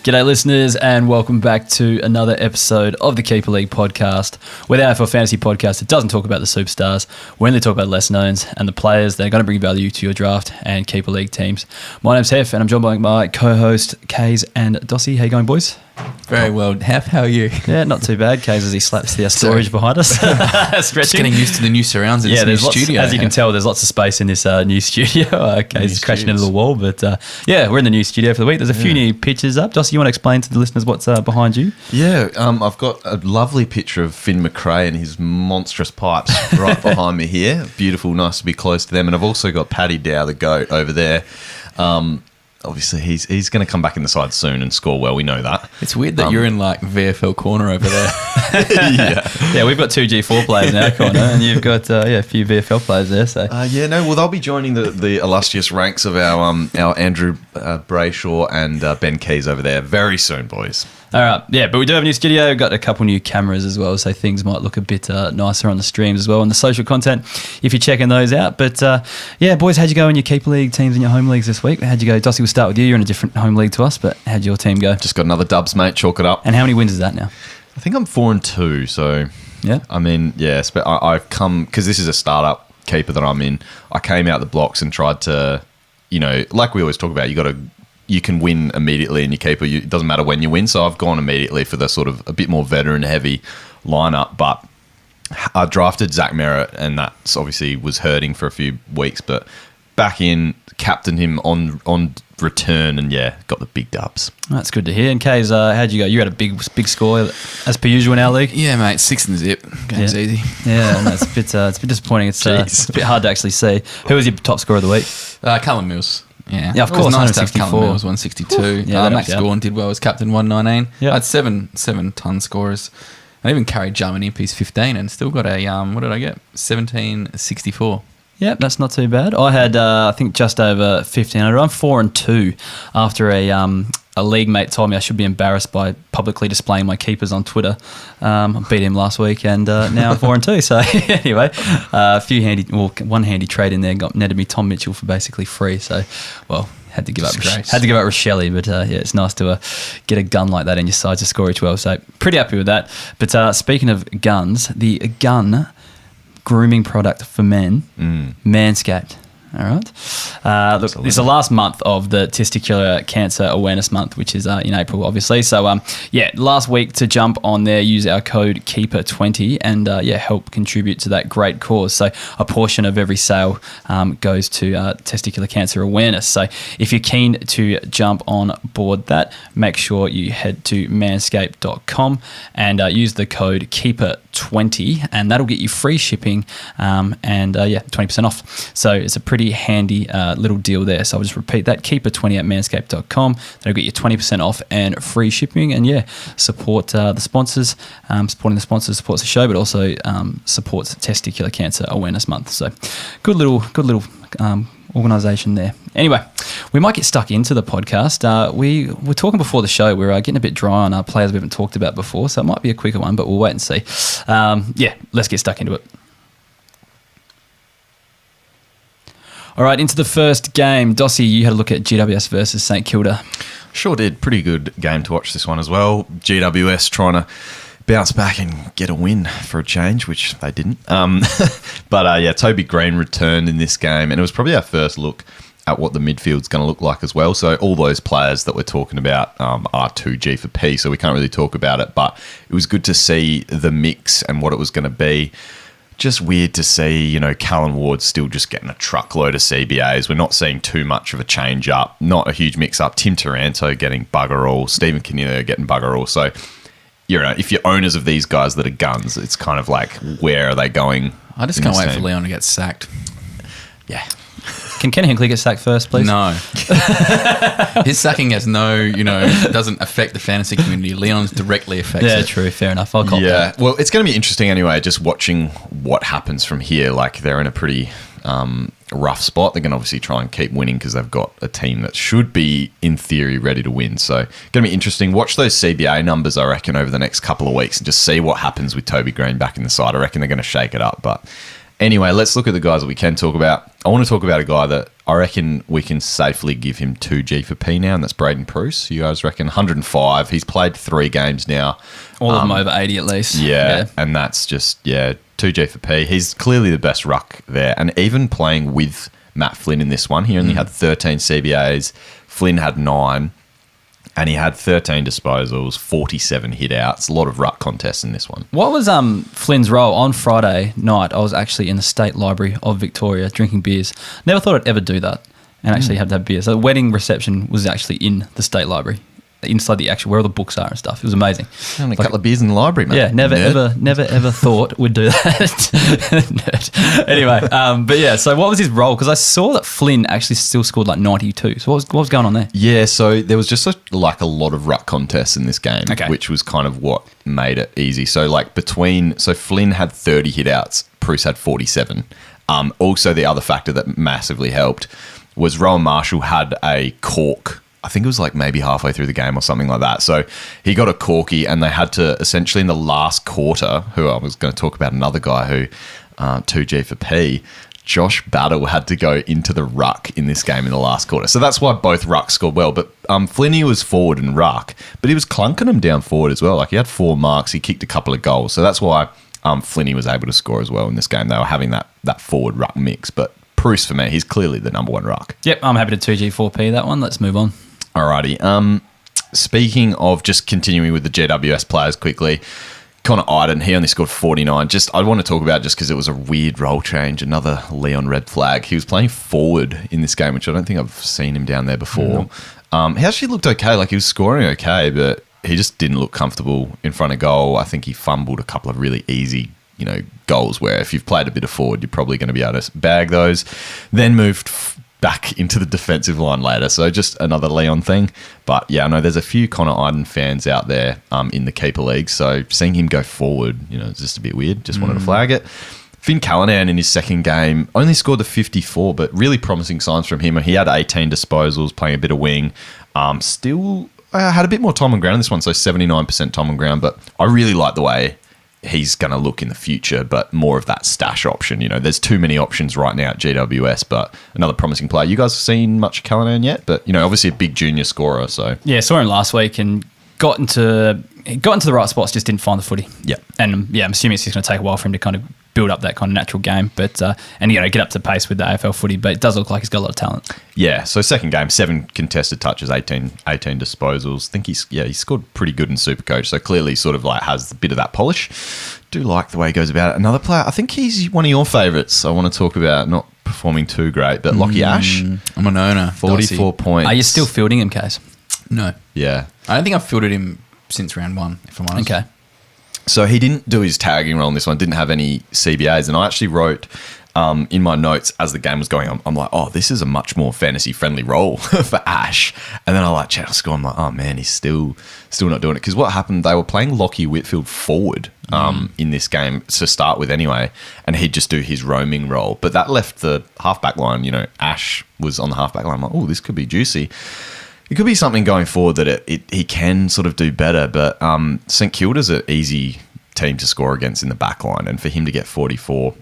G'day listeners and welcome back to another episode of the Keeper League podcast, where the AFL Fantasy Podcast, it doesn't talk about the superstars, we only talk about lesser knowns and the players that are going to bring value to your draft and Keeper League teams. My name's Hef and I'm joined by my co-host Kays and Dossy. How you going, boys? Very well. Hef, how are you? Yeah, not too bad. Kays as he slaps the storage behind us. Just getting used to the new surrounds in this new studio. As you can tell, there's lots of space in this new studio. Kays is crashing into the wall, but we're in the new studio for the week. There's a few new pictures up. Dossy, you want to explain to the listeners what's behind you? Yeah, I've got a lovely picture of Finn McRae and his monstrous pipes right behind me here. Beautiful, nice to be close to them. And I've also got Paddy Dow, the GOAT, over there. Obviously, he's going to come back in the side soon and score well. We know that. It's weird that you're in like VFL corner over there. Yeah, we've got two G4 players now, Conor, and you've got a few VFL players there. So they'll be joining the illustrious ranks of our Andrew Brayshaw and Ben Keys over there very soon, boys. All right, but we do have a new studio. We've got a couple new cameras as well, so things might look a bit nicer on the streams as well, and the social content if you're checking those out. But boys, how'd you go in your Keeper League teams and your home leagues this week? How'd you go? Dossy, we'll start with you. You're in a different home league to us, but how'd your team go? Just got another dubs, mate. Chalk it up. And how many wins is that now? I think I'm 4-2, so yeah. I mean, I've come, because this is a startup keeper that I'm in, I came out the blocks and tried to, like we always talk about, you can win immediately in your keeper. It doesn't matter when you win. So I've gone immediately for the sort of a bit more veteran heavy lineup. But I drafted Zach Merritt, and that's obviously was hurting for a few weeks. But back in, captained him on return, and got the big dubs. That's good to hear. And Kays, how'd you go? You had a big score as per usual in our league. Yeah, mate, 6 in the zip. Game's easy. Yeah, no, it's a bit disappointing. It's a bit hard to actually see. Who was your top scorer of the week? Cullen Mills. Yeah, of course. Nice to have Cullen Mills 162. Max Gorn did well as captain 119. I had seven ton scorers. I even carried Jarman Impey's 15 and still got a what did I get? 1764. Yeah, that's not too bad. I had I think just over 1500. I'm 4-2 after a league mate told me I should be embarrassed by publicly displaying my keepers on Twitter. I beat him last week, and now I'm 4-2. So anyway, one handy trade in there netted me Tom Mitchell for basically free. So, had to give up Rochelle, but it's nice to get a gun like that in your side to score each well. So pretty happy with that. But speaking of guns, the gun grooming product for men, MANSCAPED. All right. Look, this is the last month of the Testicular Cancer Awareness Month, which is in April, obviously. So, last week to jump on there, use our code KEEPER20 and, help contribute to that great cause. So, a portion of every sale goes to testicular cancer awareness. So, if you're keen to jump on board that, make sure you head to manscaped.com and use the code KEEPER20, and that'll get you free shipping and 20% off. So, it's a pretty handy little deal there. So I'll just repeat that, Keeper20 at manscaped.com. That'll get you 20% off and free shipping, and support the sponsors. Supporting the sponsors supports the show, but also supports Testicular Cancer Awareness Month. So good little organisation there. Anyway, we might get stuck into the podcast. We were talking before the show. We're getting a bit dry on our players we haven't talked about before, so it might be a quicker one, but we'll wait and see. Let's get stuck into it. All right, into the first game. Dossy, you had a look at GWS versus St Kilda. Sure did. Pretty good game to watch this one as well. GWS trying to bounce back and get a win for a change, which they didn't. But Toby Green returned in this game, and it was probably our first look at what the midfield's going to look like as well. So all those players that we're talking about are 2G for P, so we can't really talk about it. But it was good to see the mix and what it was going to be. Just weird to see, Callan Ward still just getting a truckload of CBAs. We're not seeing too much of a change up, not a huge mix up. Tim Taranto getting bugger all, Stephen Conor getting bugger all. So, if you're owners of these guys that are guns, it's kind of like, where are they going? I just can't wait for Leon to get sacked. Yeah. Can Ken Hinkley get sacked first, please? No. His sacking has doesn't affect the fantasy community. Leon's directly affects it. Yeah, true. Fair enough. I'll call that. Well, it's going to be interesting anyway, just watching what happens from here. Like, they're in a pretty rough spot. They're going to obviously try and keep winning because they've got a team that should be, in theory, ready to win. So, going to be interesting. Watch those CBA numbers, I reckon, over the next couple of weeks and just see what happens with Toby Green back in the side. I reckon they're going to shake it up, but Anyway, let's look at the guys that we can talk about. I want to talk about a guy that I reckon we can safely give him 2G for P now, and that's Braden Pruess. You guys reckon 105. He's played 3 games now. All of them over 80 at least. Yeah, and that's just, 2G for P. He's clearly the best ruck there. And even playing with Matt Flynn in this one, he only had 13 CBAs. Flynn had 9. And he had 13 disposals, 47 hit-outs. A lot of ruck contests in this one. What was Flynn's role? On Friday night, I was actually in the State Library of Victoria drinking beers. Never thought I'd ever do that and actually have to have beers. So the wedding reception was actually in the State Library, inside the actual, where all the books are and stuff. It was amazing. Having a couple of beers in the library, mate. Yeah, never ever thought we'd do that. Nerd. Anyway, but yeah, so what was his role? Because I saw that Flynn actually still scored like 92. So what was going on there? Yeah, so there was just a lot of ruck contests in this game, which was kind of what made it easy. So Flynn had 30 hit-outs, Pruess had 47. Also, the other factor that massively helped was Rowan Marshall had a cork. I think it was like maybe halfway through the game or something like that. So he got a corky and they had to essentially in the last quarter, who I was going to talk about another guy who 2G for P, Josh Battle had to go into the ruck in this game in the last quarter. So that's why both rucks scored well. But Flinny was forward and ruck, but he was clunking them down forward as well. Like he had 4 marks, he kicked a couple of goals. So that's why Flinny was able to score as well in this game. They were having that forward ruck mix. But Pruess for me, he's clearly the number 1 ruck. Yep, I'm happy to 2G4P that one. Let's move on. Alrighty. Speaking of just continuing with the GWS players quickly, Conor Arden, he only scored 49. I want to talk about just because it was a weird role change, another Leon red flag. He was playing forward in this game, which I don't think I've seen him down there before. He actually looked okay. Like he was scoring okay, but he just didn't look comfortable in front of goal. I think he fumbled a couple of really easy goals where if you've played a bit of forward, you're probably going to be able to bag those. Then moved back into the defensive line later. So just another Leon thing. But yeah, I know there's a few Conor Arden fans out there in the keeper league. So seeing him go forward, it's just a bit weird. Just wanted to flag it. Finn Callanan in his second game only scored the 54, but really promising signs from him. He had 18 disposals, playing a bit of wing. Still had a bit more time on ground in this one, so 79% time on ground. But I really like the way he's going to look in the future, but more of that stash option. There's too many options right now at GWS, but another promising player. You guys have seen much of Callanan yet? But, obviously a big junior scorer. So yeah, saw him last week and got into the right spots, just didn't find the footy. Yeah. And I'm assuming it's just going to take a while for him to kind of build up that kind of natural game, but and get up to pace with the AFL footy, but it does look like he's got a lot of talent. Yeah, so second game, 7 contested touches, 18 disposals. I think he scored pretty good in Supercoach, so clearly sort of like has a bit of that polish. Do like the way he goes about it. Another player, I think he's one of your favourites I want to talk about, not performing too great, but Lachie Ash. I'm an owner. 44 points. Are you still fielding him, Case? No. Yeah. I don't think I've fielded him since round 1, if I'm honest. Okay. So he didn't do his tagging role in this one, didn't have any CBAs. And I actually wrote in my notes as the game was going on, I'm like, oh, this is a much more fantasy-friendly role for Ash. And then I check the score. I'm like, oh, man, he's still not doing it. Because what happened, they were playing Lachie Whitfield forward in this game to start with anyway. And he'd just do his roaming role. But that left the halfback line. Ash was on the halfback line. I'm like, oh, this could be juicy. It could be something going forward that he can sort of do better, but St Kilda's an easy team to score against in the back line, and for him to get 44,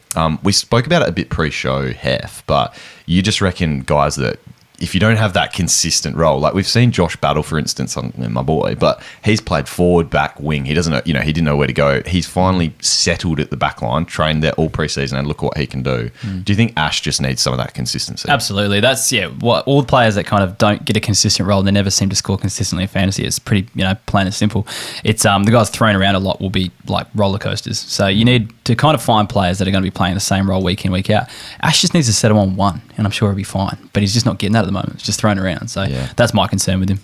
we spoke about it a bit pre-show, Hef, but you just reckon guys that if you don't have that consistent role, like we've seen Josh Battle, for instance, my boy, but he's played forward, back, wing. He doesn't know, he didn't know where to go. He's finally settled at the back line, trained there all preseason, and look what he can do. Do you think Ash just needs some of that consistency? Absolutely. That's, what all the players that kind of don't get a consistent role, they never seem to score consistently in fantasy. It's pretty, plain and simple. It's the guys thrown around a lot will be like roller coasters. So you need to kind of find players that are going to be playing the same role week in, week out. Ash just needs to settle on one, and I'm sure he'll be fine. But he's just not getting that at the moment. It's just thrown around. So that's my concern with him.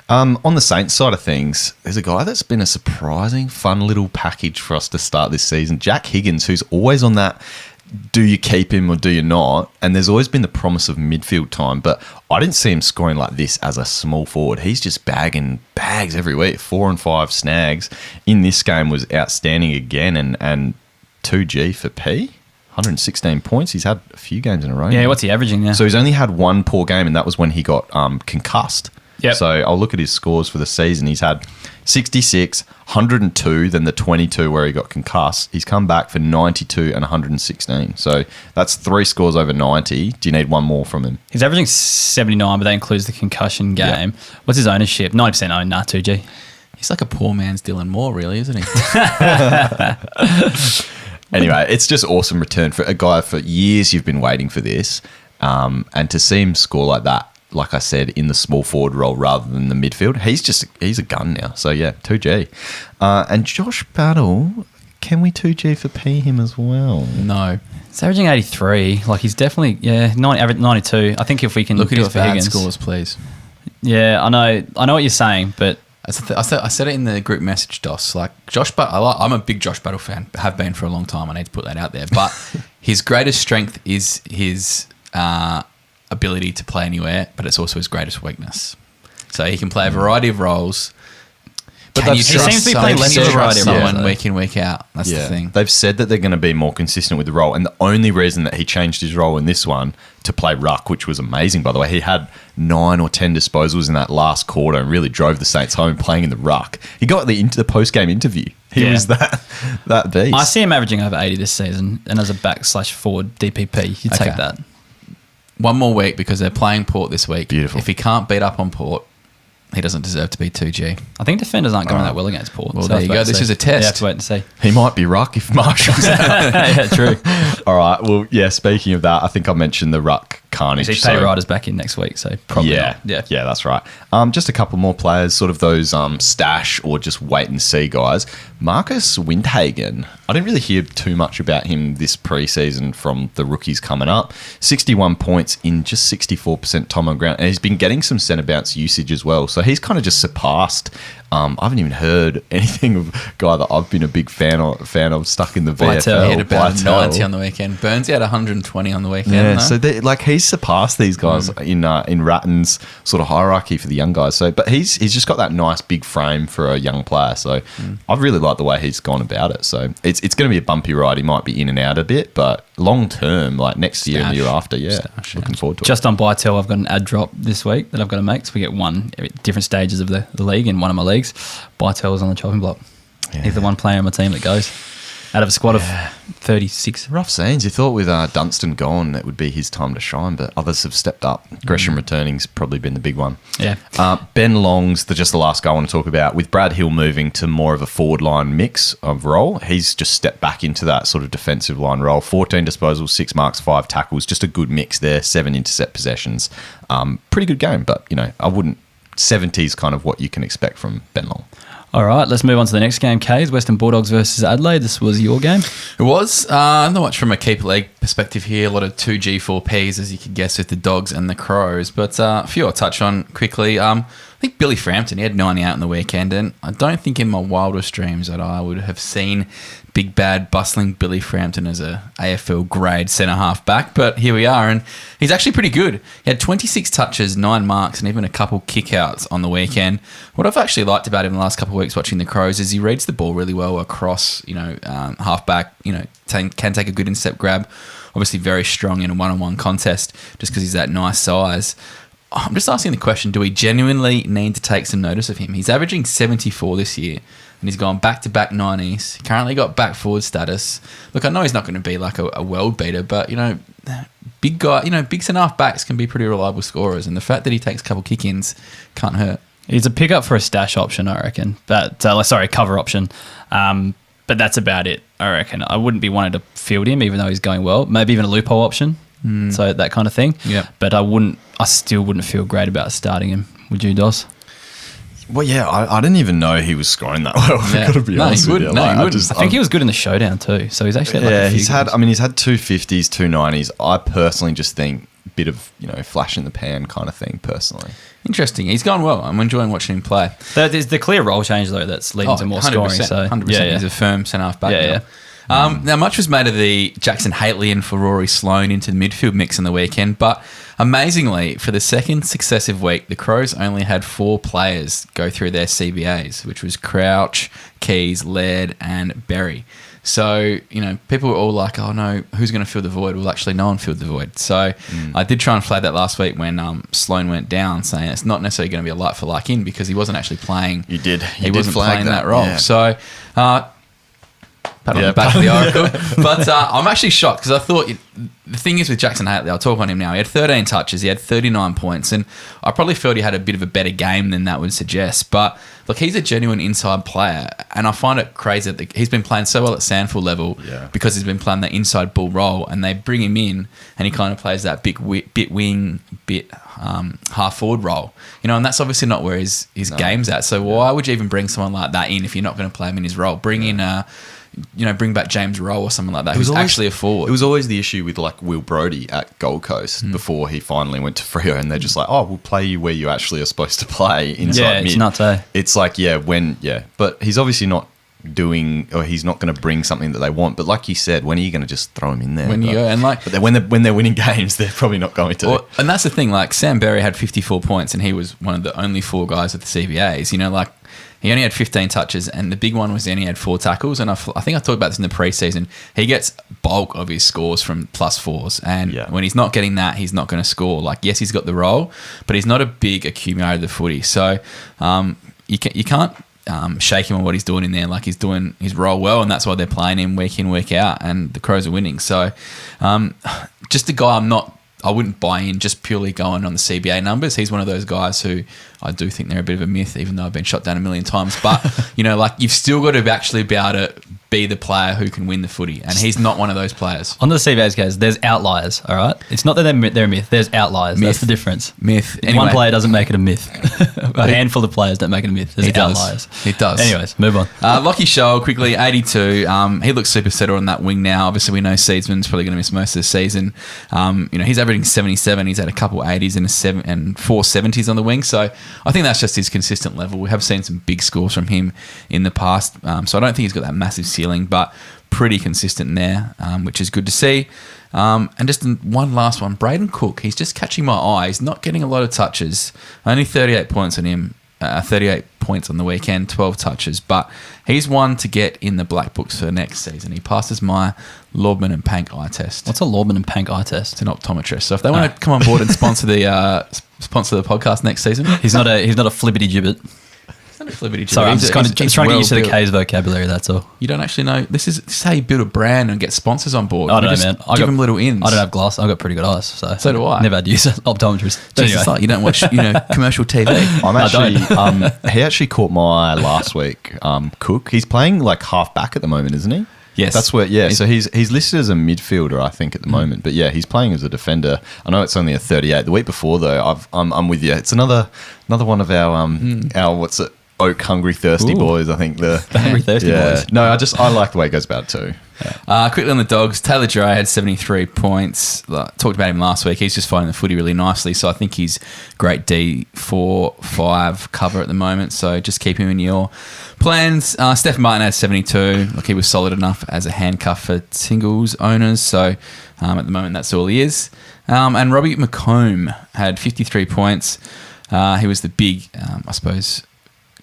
On the Saints side of things, there's a guy that's been a surprising, fun little package for us to start this season. Jack Higgins, who's always on that, do you keep him or do you not? And there's always been the promise of midfield time, but I didn't see him scoring like this as a small forward. He's just bagging bags every week, 4 and 5 snags. In this game was outstanding again, and 2G for P. 116 points. He's had a few games in a row. Yeah, what's he averaging now? So he's only had one poor game, and that was when he got concussed. Yep. So I'll look at his scores for the season. He's had 66, 102, then the 22 where he got concussed. He's come back for 92 and 116. So that's 3 scores over 90. Do you need one more from him? He's averaging 79, but that includes the concussion game. Yep. What's his ownership? 90% owned, 2G. He's like a poor man's Dylan Moore, really, isn't he? Anyway, it's just awesome return for a guy. For years you've been waiting for this, and to see him score like that, like I said, in the small forward role rather than the midfield, he's a gun now. So yeah, 2G. And Josh Battle, can we 2G for P him as well? No. He's averaging 83. Like he's definitely, average 92. I think if we can look at his bad Higgins. scores, please. Yeah, I know what you're saying, but I said it in the group message, Doss. Like Josh Battle, I'm a big Josh Battle fan. Have been for a long time. I need to put that out there. But his greatest strength is his ability to play anywhere, but it's also his greatest weakness. So he can play a variety of roles. But he seems to be playing less of a variety of roles week in, week out. That's the thing. They've said that they're going to be more consistent with the role, and the only reason that he changed his role in this one to play ruck, which was amazing, by the way, he had 9 or 10 disposals in that last quarter and really drove the Saints home playing in the ruck. He got the post-game interview. He was that beast. I see him averaging over 80 this season, and as a back/forward DPP, you take that. One more week because they're playing Port this week. Beautiful. If he can't beat up on Port, he doesn't deserve to be 2G. I think defenders aren't going that well against Port. Well, there you go. This is a test. You have to wait and see. He might be ruck if Marshall's out. Yeah, true. All right. Well, yeah, speaking of that, I think I mentioned the ruck carnage. Paddy Ryder's back in next week, so probably not. Yeah, that's right. Just a couple more players, sort of those stash or just wait and see guys. Marcus Windhagen. I didn't really hear too much about him this preseason from the rookies coming up. 61 points in just 64% time on ground, and he's been getting some centre bounce usage as well. So he's kind of just surpassed. I haven't even heard anything of a guy that I've been a big fan of stuck in the VFL. He had about 90 on the weekend. Burns had 120 on the weekend. Yeah, so he's surpassed these guys in Ratton's sort of hierarchy for the young guys. So, but he's just got that nice big frame for a young player. So I really like the way he's gone about it. So it's going to be a bumpy ride. He might be in and out a bit, but long term, like next year and the year after, looking forward to it. Just on Bytel, I've got an ad drop this week that I've got to make. So we get one at different stages of the league in one of my leagues. Bytel is on the chopping block. Yeah. He's the one player on my team that goes out of a squad of 36. Rough scenes. You thought with Dunstan gone, it would be his time to shine, but others have stepped up. Gresham returning's probably been the big one. Yeah. Ben Long's just the last guy I want to talk about. With Brad Hill moving to more of a forward line mix of role, he's just stepped back into that sort of defensive line role. 14 disposals, 6 marks, 5 tackles. Just a good mix there. 7 intercept possessions. Pretty good game, but I wouldn't. 70 is kind of what you can expect from Ben Long. All right, let's move on to the next game, Kays. Western Bulldogs versus Adelaide. This was your game. It was. Not much from a keeper league perspective here. A lot of 2G, 4Ps, as you could guess, with the Dogs and the Crows. But a few I'll touch on quickly. I think Billy Frampton, he had 90 out in the weekend, and I don't think in my wildest dreams that I would have seen big, bad, bustling Billy Frampton as a AFL grade centre-half back, but here we are, and he's actually pretty good. He had 26 touches, 9 marks, and even a couple kick-outs on the weekend. What I've actually liked about him the last couple of weeks watching the Crows is he reads the ball really well across, half-back, can take a good intercept grab. Obviously very strong in a one-on-one contest just because he's that nice size. I'm just asking the question, do we genuinely need to take some notice of him? He's averaging 74 this year, and he's gone back-to-back 90s. He currently got back-forward status. Look, I know he's not going to be like a world beater, but, big guy, big centre-half backs can be pretty reliable scorers, and the fact that he takes a couple kick-ins can't hurt. He's a pickup for a stash option, I reckon. But cover option. But that's about it, I reckon. I wouldn't be wanting to field him, even though he's going well. Maybe even a loophole option. So that kind of thing. Yeah. But I still wouldn't feel great about starting him. Would you, Doss? Well, yeah, I didn't even know he was scoring that well. Yeah. I've got to be honest with you. I think he was good in the showdown too. So he's actually he's had 2 50s, 2 90s. I personally just think a bit of flash in the pan kind of thing. Personally, interesting. He's gone well. I'm enjoying watching him play. There's the clear role change though that's leading to more 100%, scoring. So 100%. He's a firm centre half back. Yeah. Now, much was made of the Jackson Haitley and for Rory Sloane into the midfield mix in the weekend, but amazingly, for the second successive week, the Crows only had 4 players go through their CBAs, which was Crouch, Keys, Laird, and Berry. So, people were all like, oh no, who's going to fill the void? Well, actually, no one filled the void. So I did try and flag that last week when Sloane went down, saying it's not necessarily going to be a like for like in because he wasn't actually playing. You did. He wasn't playing that role. Yeah. So, pat on the back of the Oracle. But I'm actually shocked because I thought the thing is with Jackson Haley, I'll talk on him now. He had 13 touches, he had 39 points, and I probably felt he had a bit of a better game than that would suggest. But look, he's a genuine inside player, and I find it crazy that he's been playing so well at Sandford level because he's been playing that inside bull role, and they bring him in, and he kind of plays that bit wing, half forward role, and that's obviously not where his game's at. So why would you even bring someone like that in if you're not going to play him in his role? Bring in bring back James Rowe or someone like that who's actually a forward. It was always the issue with like Will Brodie at Gold Coast before he finally went to Freo, and they're just like, oh, we'll play you where you actually are supposed to play inside mid. It's nuts, eh? It's like, but he's obviously not doing, or he's not going to bring something that they want. But like you said, when are you going to just throw him in there? But when they're winning games, they're probably not going to. And that's the thing. Like Sam Berry had 54 points, and he was one of the only 4 guys at the CBAs. He only had 15 touches, and the big one was he only had 4 tackles. And I think I talked about this in the preseason. He gets bulk of his scores from +4s, and when he's not getting that, he's not going to score. Like, yes, he's got the role, but he's not a big accumulator of the footy. So you can't shake him on what he's doing in there. Like, he's doing his role well, and that's why they're playing him week in, week out, and the Crows are winning. So just a guy I wouldn't buy in just purely going on the CBA numbers. He's one of those guys who I do think they're a bit of a myth, even though I've been shot down a million times. But, you've still got to actually be able to be the player who can win the footy. And he's not one of those players. On the CBA's case, there's outliers, all right? It's not that they're a myth. There's outliers. That's the difference. Myth. Anyway. One player doesn't make it a myth. A handful of players don't make it a myth. There's outliers. It does. Anyways, move on. Lachie Schulz, quickly, 82. He looks super settled on that wing now. Obviously, we know Seedsman's probably going to miss most of the season. He's averaging 77. He's had a couple 80s and 4 70s on the wing. So I think that's just his consistent level. We have seen some big scores from him in the past. So I don't think he's got that massive ceiling, but pretty consistent there, which is good to see. And just one last one, Braden Cook. He's just catching my eye. He's not getting a lot of touches. Only 38 points on him. 38 points on the weekend, 12 touches. But he's one to get in the black books for next season. He passes my Lordman and Pank eye test. What's a Lordman and Pank eye test? It's an optometrist. So if they want to come on board and sponsor the podcast next season, he's not a flibbity gibbet. Sorry, I'm just trying to get used to the K's vocabulary, that's all. You don't actually know. This is how you build a brand and get sponsors on board. I don't know, man. Give them little ins. I don't have glass. I've got pretty good eyes. So do I. Never had to use an optometrist. Anyway. Like you don't watch commercial TV. He actually caught my eye last week. Cook. He's playing like half back at the moment, isn't he? Yes. That's where, so he's listed as a midfielder, I think, at the moment. But yeah, he's playing as a defender. I know it's only a 38. The week before, though, I'm with you. It's another one of our what's it? Oak hungry thirsty boys, I think. The hungry thirsty boys. No, I like the way it goes about it too. Yeah. Quickly on the Dogs, Taylor Dray had 73 points. Talked about him last week. He's just finding the footy really nicely, so I think he's great D4-5 cover at the moment, so just keep him in your plans. Stephen Martin had 72. Look, he was solid enough as a handcuff for singles owners, so at the moment that's all he is. And Robbie McComb had 53 points. He was the big, I suppose,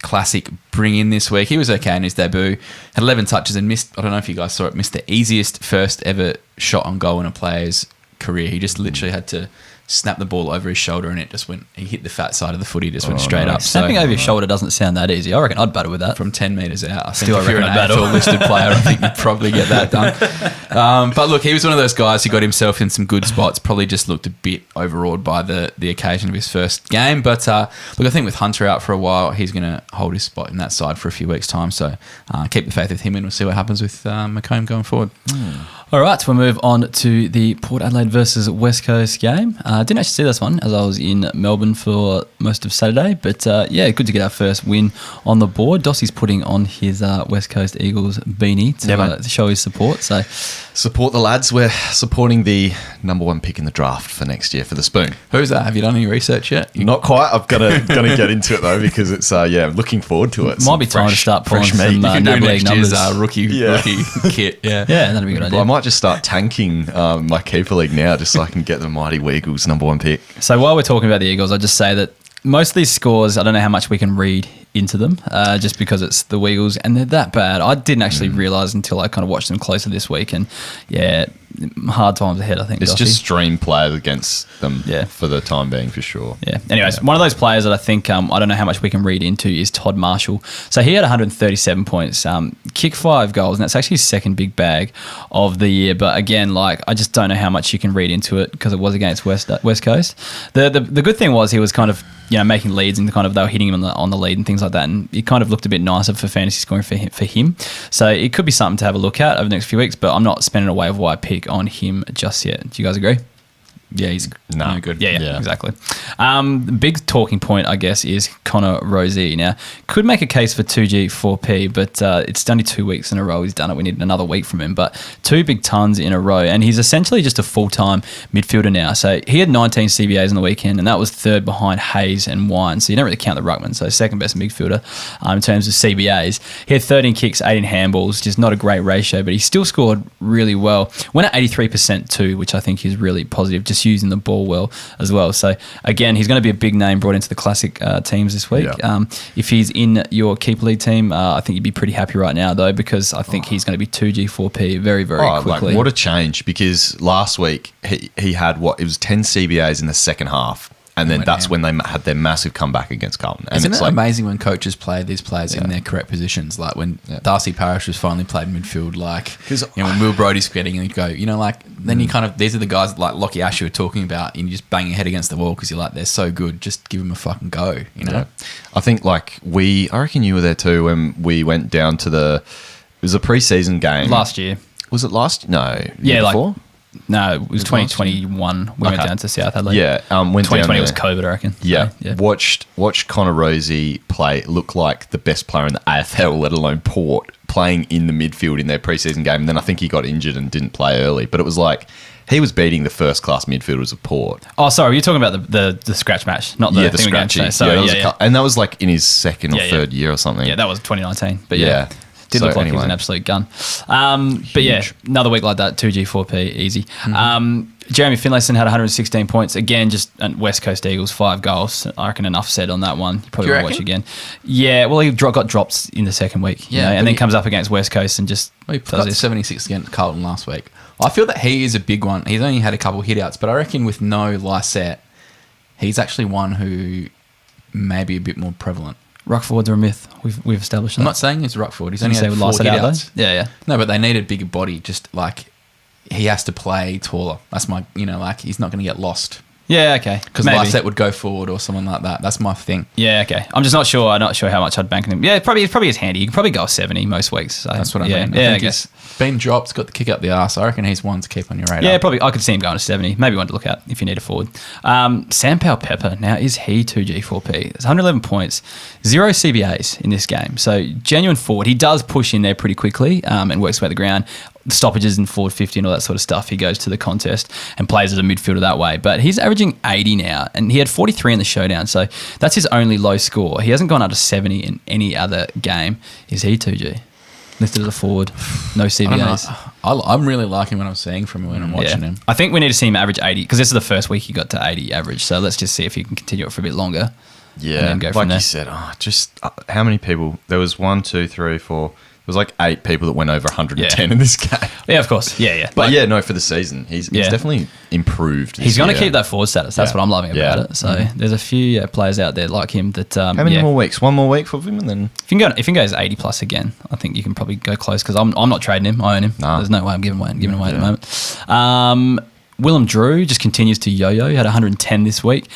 classic bring in this week. He was okay in his debut, had 11 touches and missed, I don't know if you guys saw it, missed the easiest first ever shot on goal in a player's career. He just literally had to snap the ball over his shoulder and he hit the fat side of the footy, just went straight up. Snapping over your shoulder doesn't sound that easy. I reckon I'd battle with that. From 10 metres out. I think Still, if you're an AFL listed player, I think you'd probably get that done. But look, he was one of those guys who got himself in some good spots, probably just looked a bit overawed by the occasion of his first game. But look, I think with Hunter out for a while, he's going to hold his spot in that side for a few weeks' time. So keep the faith with him and we'll see what happens with McComb going forward. All right, we'll move on to the Port Adelaide versus West Coast game. I didn't actually see this one as I was in Melbourne for most of Saturday, but good to get our first win on the board. Dossy's putting on his West Coast Eagles beanie to show his support. So support the lads. We're supporting the number 1 pick in the draft for next year for the Spoon. Who's that? Have you done any research yet? Not quite. I've got to get into it though because it's I'm looking forward to it. Might be time to start pulling some NAB League numbers. Rookie kit. Yeah, that'd be a good idea. I might just start tanking my keeper league now just so I can get the mighty Weagles number 1 pick. So while we're talking about the Eagles, I'll just say that most of these scores, I don't know how much we can read into them, just because it's the Weagles and they're that bad. I didn't actually realise until I kind of watched them closer this week, and yeah, hard times ahead, I think. It's Dossy. just stream players against them Yeah. for the time being, for sure. Yeah. Anyways, one of those players that I think, I don't know how much we can read into, is Todd Marshall. So he had 137 points, kick 5 goals, and that's actually his second big bag of the year. But again, like, I just don't know how much you can read into it because it was against West Coast. The good thing was he was kind of, making leads, and kind of they were hitting him on the lead and things like that, and it kind of looked a bit nicer for fantasy scoring for him. So it could be something to have a look at over the next few weeks, but I'm not spending a waiver wire pick on him just yet. Do you guys agree? Yeah, he's no good. Yeah, exactly. The big talking point, I guess, is Conor Rozee. Now, could make a case for 2G, 4P, but it's only 2 weeks in a row he's done it. We need another week from him, but 2 big tons in a row, and he's essentially just a full-time midfielder now. So he had 19 CBAs on the weekend, and that was third behind Hayes and Wine. So you don't really count the ruckman, so second best midfielder in terms of CBAs. He had 13 kicks, 18 handballs, just not a great ratio, but he still scored really well. Went at 83% too, which I think is really positive, just using the ball well as well. So again, he's going to be a big name brought into the classic teams this week. Yeah. If he's in your keeper league team, I think you'd be pretty happy right now though, because I think he's going to be 2G, 4P very, very quickly. Like, what a change, because last week he had it was 10 CBAs in the second half. And then that's when they had their massive comeback against Carlton. And Isn't it's it like, amazing when coaches play these players in their correct positions? Like when Darcy Parish was finally played midfield, when Will Brodie's getting, and you go, then you kind of, these are the guys like Lachie Schulz you were talking about, and you just bang your head against the wall because you're like, they're so good, just give them a fucking go, Yeah. I think I reckon you were there too when we went down to it was a pre-season game. Last year. Was it last? No. Yeah, before? No, it was 2021. We went down to South Adelaide. Yeah, went 2020 down there. was COVID, I reckon. Yeah. So, yeah. Watched Conor Rozee play, look like the best player in the AFL, let alone Port, playing in the midfield in their preseason game. And then I think he got injured and didn't play early. But it was like he was beating the first-class midfielders of Port. Oh, sorry, you're talking about the scratch match, not the thing scratchy. And that was like in his second or third year or something. Yeah, that was 2019. But yeah. Did look like he was an absolute gun. But yeah, another week like that, 2G, 4P, easy. Jeremy Finlayson had 116 points. Again, just West Coast Eagles, 5 goals. I reckon enough said on that one. You probably won't watch again. Yeah, well, he got dropped in the second week. Yeah, and then comes up against West Coast and just he got 76 against Carlton last week. I feel that he is a big one. He's only had a couple of hit-outs, but I reckon with no Lysette, he's actually one who may be a bit more prevalent. Ruck forwards are a myth. We've established that. I'm not saying he's a ruck forward. He's only had 4 Lysette out hit-outs. Yeah. No, but they need a bigger body. Just like he has to play taller. That's my, he's not going to get lost. Yeah, okay. Because Lysette would go forward or someone like that. That's my thing. Yeah, okay. I'm just not sure. I'm not sure how much I'd bank on him. Yeah, probably is handy. You can probably go 70 most weeks. So. That's what I mean. Yeah, I guess. He's been dropped, got the kick up the arse. I reckon he's one to keep on your radar. Yeah, probably. I could see him going to 70. Maybe one to look at if you need a forward. Sam Powell-Pepper, now is he 2G, 4P? It's 111 points, 0 CBAs in this game. So genuine forward. He does push in there pretty quickly and works about the ground. Stoppages and forward 50 and all that sort of stuff. He goes to the contest and plays as a midfielder that way. But he's averaging 80 now, and he had 43 in the showdown. So that's his only low score. He hasn't gone up to 70 in any other game. Is he 2G? Listed as a forward, no CBAs. I'm really liking what I'm seeing from him when I'm watching him. I think we need to see him average 80 because this is the first week he got to 80 average. So let's just see if he can continue it for a bit longer. Yeah, and then go from there. You said, how many people? There was 1, 2, 3, 4. There was like 8 people that went over 110 in this game. Yeah, of course. Yeah. But for the season, he's definitely improved. He's going to keep that forward status. That's what I'm loving about it. So there's a few players out there like him that. How many more weeks? 1 more week for him, and then if he goes 80 plus again, I think you can probably go close because I'm not trading him. I own him. Nah. There's no way I'm giving away at the moment. Willem Drew just continues to yo-yo. He had 110 this week.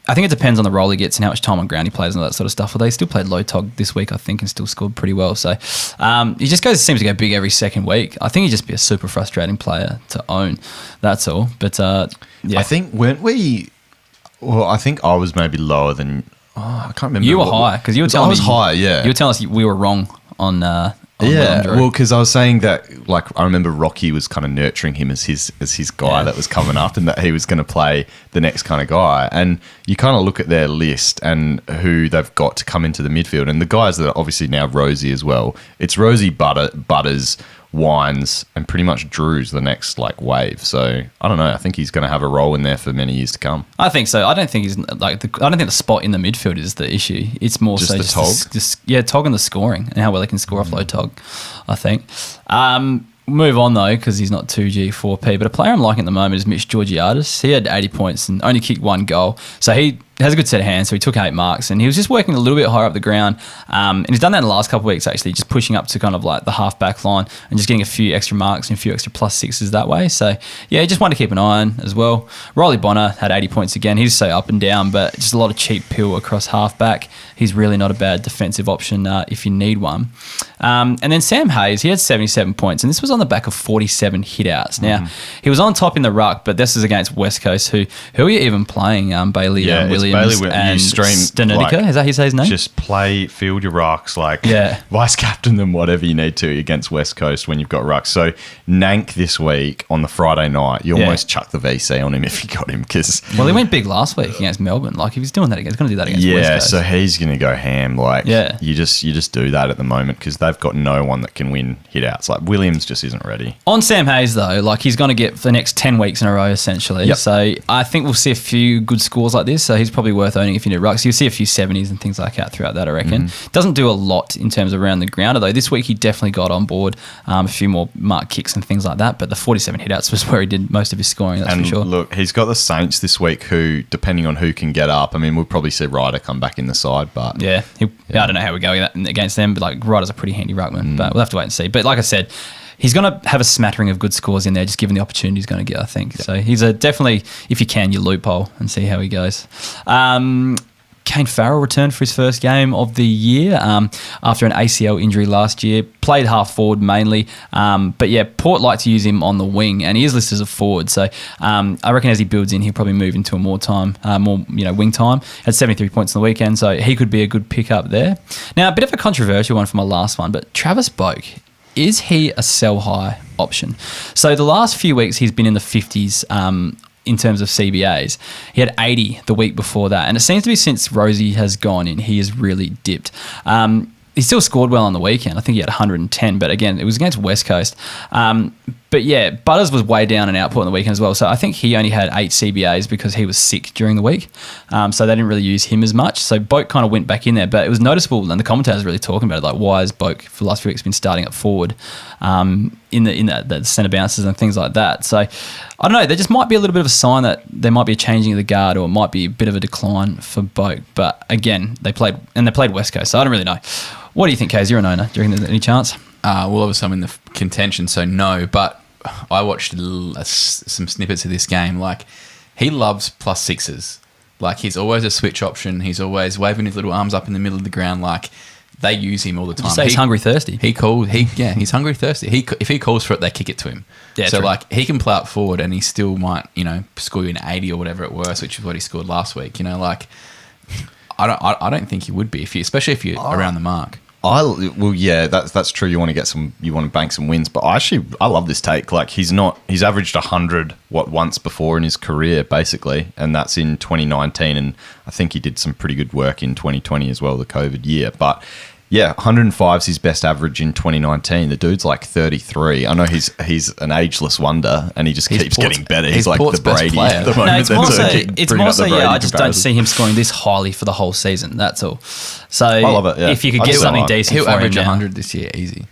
I think it depends on the role he gets and how much time on ground he plays and all that sort of stuff. Well, they still played low tog this week, I think, and still scored pretty well. So he just seems to go big every second week. I think he'd just be a super frustrating player to own. That's all. But I think weren't we? Well, I think I was maybe lower than. I can't remember. You were high because you were telling I was high. Yeah, you were telling us we were wrong on. Well, because I was saying that, I remember Rocky was kind of nurturing him as his guy that was coming up, and that he was going to play the next kind of guy. And you kind of look at their list and who they've got to come into the midfield, and the guys that are obviously now Rozee as well. It's Rozee, Butters, Wines, and pretty much Drew's the next like wave. So I don't know. I think he's going to have a role in there for many years to come. I think so. I don't think he's I don't think the spot in the midfield is the issue. It's more Just so the Tog? Tog and the scoring and how well they can score offload Tog, I think. Move on though, because he's not 2G, 4P. But a player I'm liking at the moment is Mitch Georgiadis. He had 80 points and only kicked 1 goal. So he has a good set of hands, so he took 8 marks, and he was just working a little bit higher up the ground. And he's done that in the last couple of weeks, actually, just pushing up to kind of like the half-back line and just getting a few extra marks and a few extra +6s that way. So, yeah, just one to keep an eye on as well. Riley Bonner had 80 points again. He's so up and down, but just a lot of cheap pill across half-back. He's really not a bad defensive option if you need one. And then Sam Hayes, he had 77 points, and this was on the back of 47 hit-outs. Now, he was on top in the ruck, but this is against West Coast, who are you even playing? Bailey Williams and Stanutica, is that how you say his name? Just field your rucks, vice captain them, whatever you need to against West Coast when you've got rucks. So Nank this week on the Friday night, you almost chuck the VC on him if you got him. Well, he went big last week against Melbourne. Like, if he's doing that again, he's going to do that against West Coast. So he's going to go ham. You just do that at the moment because they've got no one that can win hit-outs. Like, Williams just isn't ready. On Sam Hayes, though, like, he's going to get the next 10 weeks in a row, essentially. Yep. So I think we'll see a few good scores like this. So he's probably worth owning if you need rucks. You'll see a few 70s and things like that throughout that, I reckon. Doesn't do a lot in terms of around the ground, although this week he definitely got on board a few more mark kicks and things like that. But the 47 hit-outs was where he did most of his scoring, that's for sure. Look, he's got the Saints this week who, depending on who can get up, I mean, we'll probably see Ryder come back in the side, but... I don't know how we're going against them, but like Ryder's a pretty handy ruckman, but we'll have to wait and see. But like I said, he's going to have a smattering of good scores in there, just given the opportunity he's going to get, I think. So he's definitely, if you can, you loophole and see how he goes. Kane Farrell returned for his first game of the year after an ACL injury last year. Played half forward mainly, but yeah, Port like to use him on the wing, and he is listed as a forward. So I reckon as he builds in, he'll probably move into a more wing time. Had 73 points on the weekend, so he could be a good pickup there. Now, a bit of a controversial one for my last one, but Travis Boak, is he a sell high option? So the last few weeks he's been in the 50s. In terms of CBAs. He had 80 the week before that. And it seems to be since Rozee has gone in, he has really dipped. He still scored well on the weekend. I think he had 110, but again, it was against West Coast. But yeah, Butters was way down in output on the weekend as well. So I think he only had 8 CBAs because he was sick during the week. So they didn't really use him as much. So Boak kind of went back in there, but it was noticeable, and the commentators really talking about it, like, why has Boak for the last few weeks been starting up forward in the centre bounces and things like that. So I don't know, there just might be a little bit of a sign that there might be a changing of the guard, or it might be a bit of a decline for Boak. But again, they played West Coast, so I don't really know. What do you think, Kaz? You're an owner. Do you reckon there's any chance? Well, obviously I'm in the contention, so no, but I watched some snippets of this game. Like, he loves +6s. Like, he's always a switch option. He's always waving his little arms up in the middle of the ground. Like, they use him all the time. Did you say he's hungry thirsty? He's hungry thirsty. If he calls for it, they kick it to him. Yeah, so true. Like, he can play up forward, and he still might, score you an 80 or whatever it was, which is what he scored last week. Like, I don't think he would be, especially if you're around the mark. That's true. You want to bank some wins, but I love this take. Like, he's averaged 100 once before in his career, basically, and that's in 2019, and I think he did some pretty good work in 2020 as well, the COVID year. But yeah, 105 is his best average in 2019. The dude's like 33. I know he's an ageless wonder, and he just keeps getting better. He's like Port's the Brady at the moment. No, it's more so, I just don't see him scoring this highly for the whole season. That's all. So I love it, yeah. If you could get something decent he'll for average him 100 this year, easy.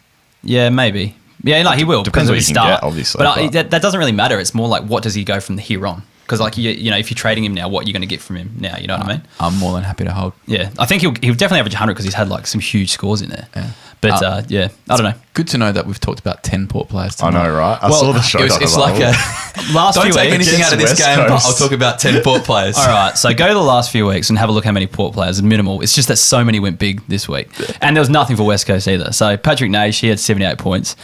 Yeah, maybe. Yeah, he will. Depends what he he can get, obviously. But that doesn't really matter. It's more like, what does he go from here on? Because, like, if you're trading him now, what are you going to get from him now? You know what I mean? I'm more than happy to hold. Yeah, I think he'll definitely average 100 because he's had, like, some huge scores in there. Yeah. But, I don't know. Good to know that we've talked about 10 Port players tonight. I know, right? I saw the show. It's like last don't few take weeks, anything out of this game, but I'll talk about 10 Port players. All right, so go to the last few weeks and have a look how many Port players are minimal. It's just that so many went big this week. And there was nothing for West Coast either. So Patrick Naish, he had 78 points.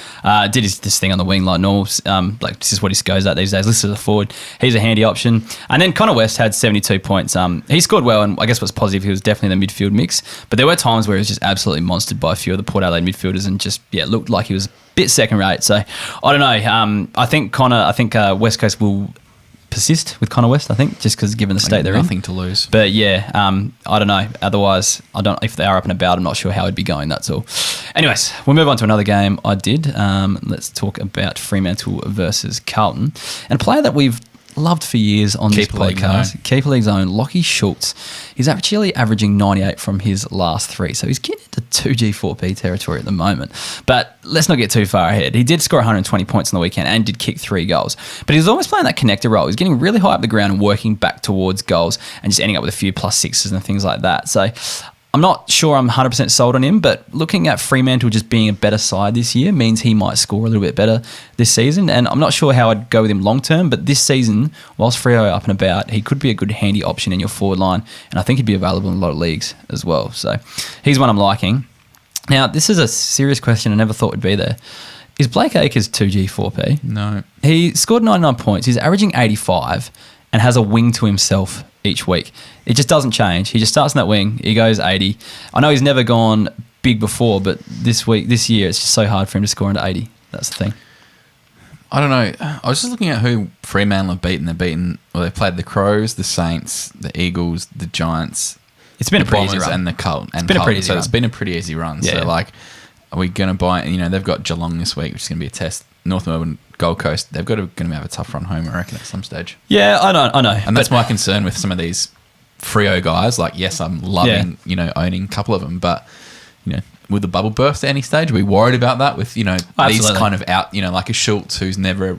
Did this thing on the wing like normal. This is what he goes at these days. Listed as a forward. He's a handy option. And then Conor West had 72 points. He scored well, and I guess what's positive, he was definitely in the midfield mix. But there were times where he was just absolutely monstered by a few of the Port Adelaide midfielders and just, looked like he was a bit second rate. So I don't know. I think West Coast will persist with Conor West, I think, just because given the state they're in. Nothing to lose. But yeah, I don't know. Otherwise, I don't. If they are up and about, I'm not sure how it'd be going. That's all. Anyways, we'll move on to another game I did. Let's talk about Fremantle versus Carlton, and a player that we've loved for years on this podcast. Keeper League's own Lachie Schulz. He's actually averaging 98 from his last 3, so he's getting into 2G4P territory at the moment. But let's not get too far ahead. He did score 120 points on the weekend and did kick 3 goals. But he was always playing that connector role. He's getting really high up the ground and working back towards goals and just ending up with a few +6s and things like that. So I'm not sure I'm 100% sold on him, but looking at Fremantle just being a better side this year means he might score a little bit better this season. And I'm not sure how I'd go with him long term, but this season, whilst Freo are up and about, he could be a good handy option in your forward line. And I think he'd be available in a lot of leagues as well. So he's one I'm liking. Now, this is a serious question I never thought would be there. Is Blake Acres 2G4P? No. He scored 99 points. He's averaging 85 and has a wing to himself each week. It just doesn't change. He just starts in that wing. He goes 80. I know he's never gone big before, but this year, it's just so hard for him to score into 80. That's the thing. I don't know. I was just looking at who Fremantle have beaten. They played the Crows, the Saints, the Eagles, the Giants. It's been a pretty easy run. And the Carlton. It's been a pretty easy run. It's been a pretty easy run. Yeah. So, like, are we going to buy... they've got Geelong this week, which is going to be a test. North Melbourne, Gold Coast, they're going to have a tough run home, I reckon, at some stage. Yeah, I know. And that's my concern with some of these Freo guys. Like, yes, I'm loving, owning a couple of them, but, will the bubble burst at any stage? Are we worried about that with, these kind of out, like a Schultz who's never,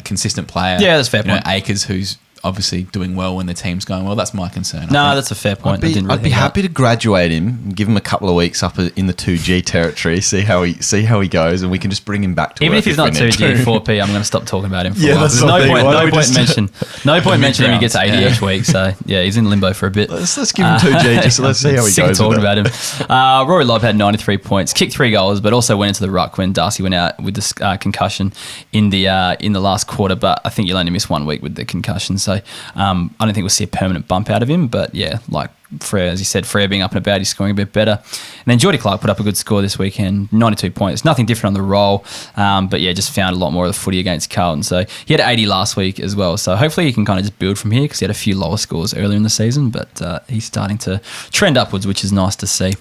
consistent player. Yeah, that's a fair point. Acres who's obviously doing well when the team's going well. That's my concern. No, that's a fair point. I'd be happy to graduate him and give him a couple of weeks up in the 2G territory, see how he goes, and we can just bring him back to even work if he's not 2G 4P, I'm going to stop talking about him. For a while. That's no point mentioning he gets 80 each week. So yeah, he's in limbo for a bit. Let's give him 2G. Just let's see how he goes. Talking about him. Rory Lobb had 93 points, kicked 3 goals, but also went into the ruck when Darcy went out with the concussion in the last quarter. But I think you'll only miss 1 week with the concussion, so. I don't think we'll see a permanent bump out of him, but yeah, like Freo, as you said, Freo being up and about, he's scoring a bit better. And then Geordie Clark put up a good score this weekend, 92 points. Nothing different on the roll, but yeah, just found a lot more of the footy against Carlton. So he had 80 last week as well. So hopefully he can kind of just build from here because he had a few lower scores earlier in the season, but he's starting to trend upwards, which is nice to see.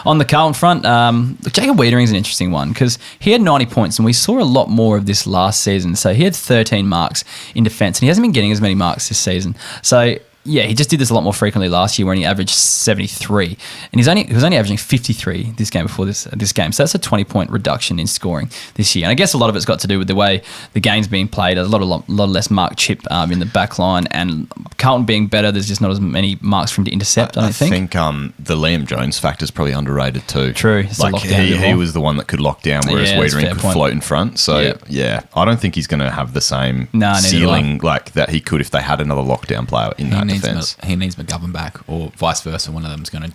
On the Carlton front, Jacob Wiedering's an interesting one because he had 90 points and we saw a lot more of this last season. So he had 13 marks in defence and he hasn't been getting as many marks this season. So yeah, he just did this a lot more frequently last year when he averaged 73. And he was only averaging 53 this game before this game. So that's a 20-point reduction in scoring this year. And I guess a lot of it's got to do with the way the game's being played. There's a lot less mark chip in the back line. And Carlton being better, there's just not as many marks for him to intercept, I think. I think the Liam Jones factor is probably underrated too. True. Like he was the one that could lock down, whereas Wiedering could float in front. So yeah, I don't think he's going to have the same ceiling like that he could if they had another lockdown player in that defence. He needs McGovern back, or vice versa. One of them's going to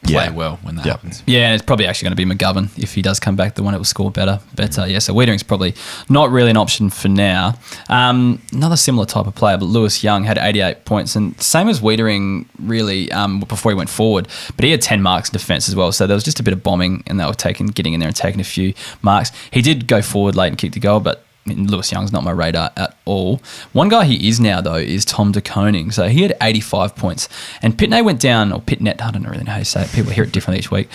play well when that happens. Yeah, and it's probably actually going to be McGovern if he does come back, the one that will score better. But so Wiedering's probably not really an option for now. Another similar type of player, but Lewis Young had 88 points, and same as Wiedering really before he went forward, but he had 10 marks in defence as well. So there was just a bit of bombing, and they were getting in there and taking a few marks. He did go forward late and kick the goal, but Lewis Young's not my radar at all. One guy he is now, though, is Tom de Koning. So he had 85 points. And Pitnet went down, or Pitnet, I don't really know how you say it. People hear it differently each week.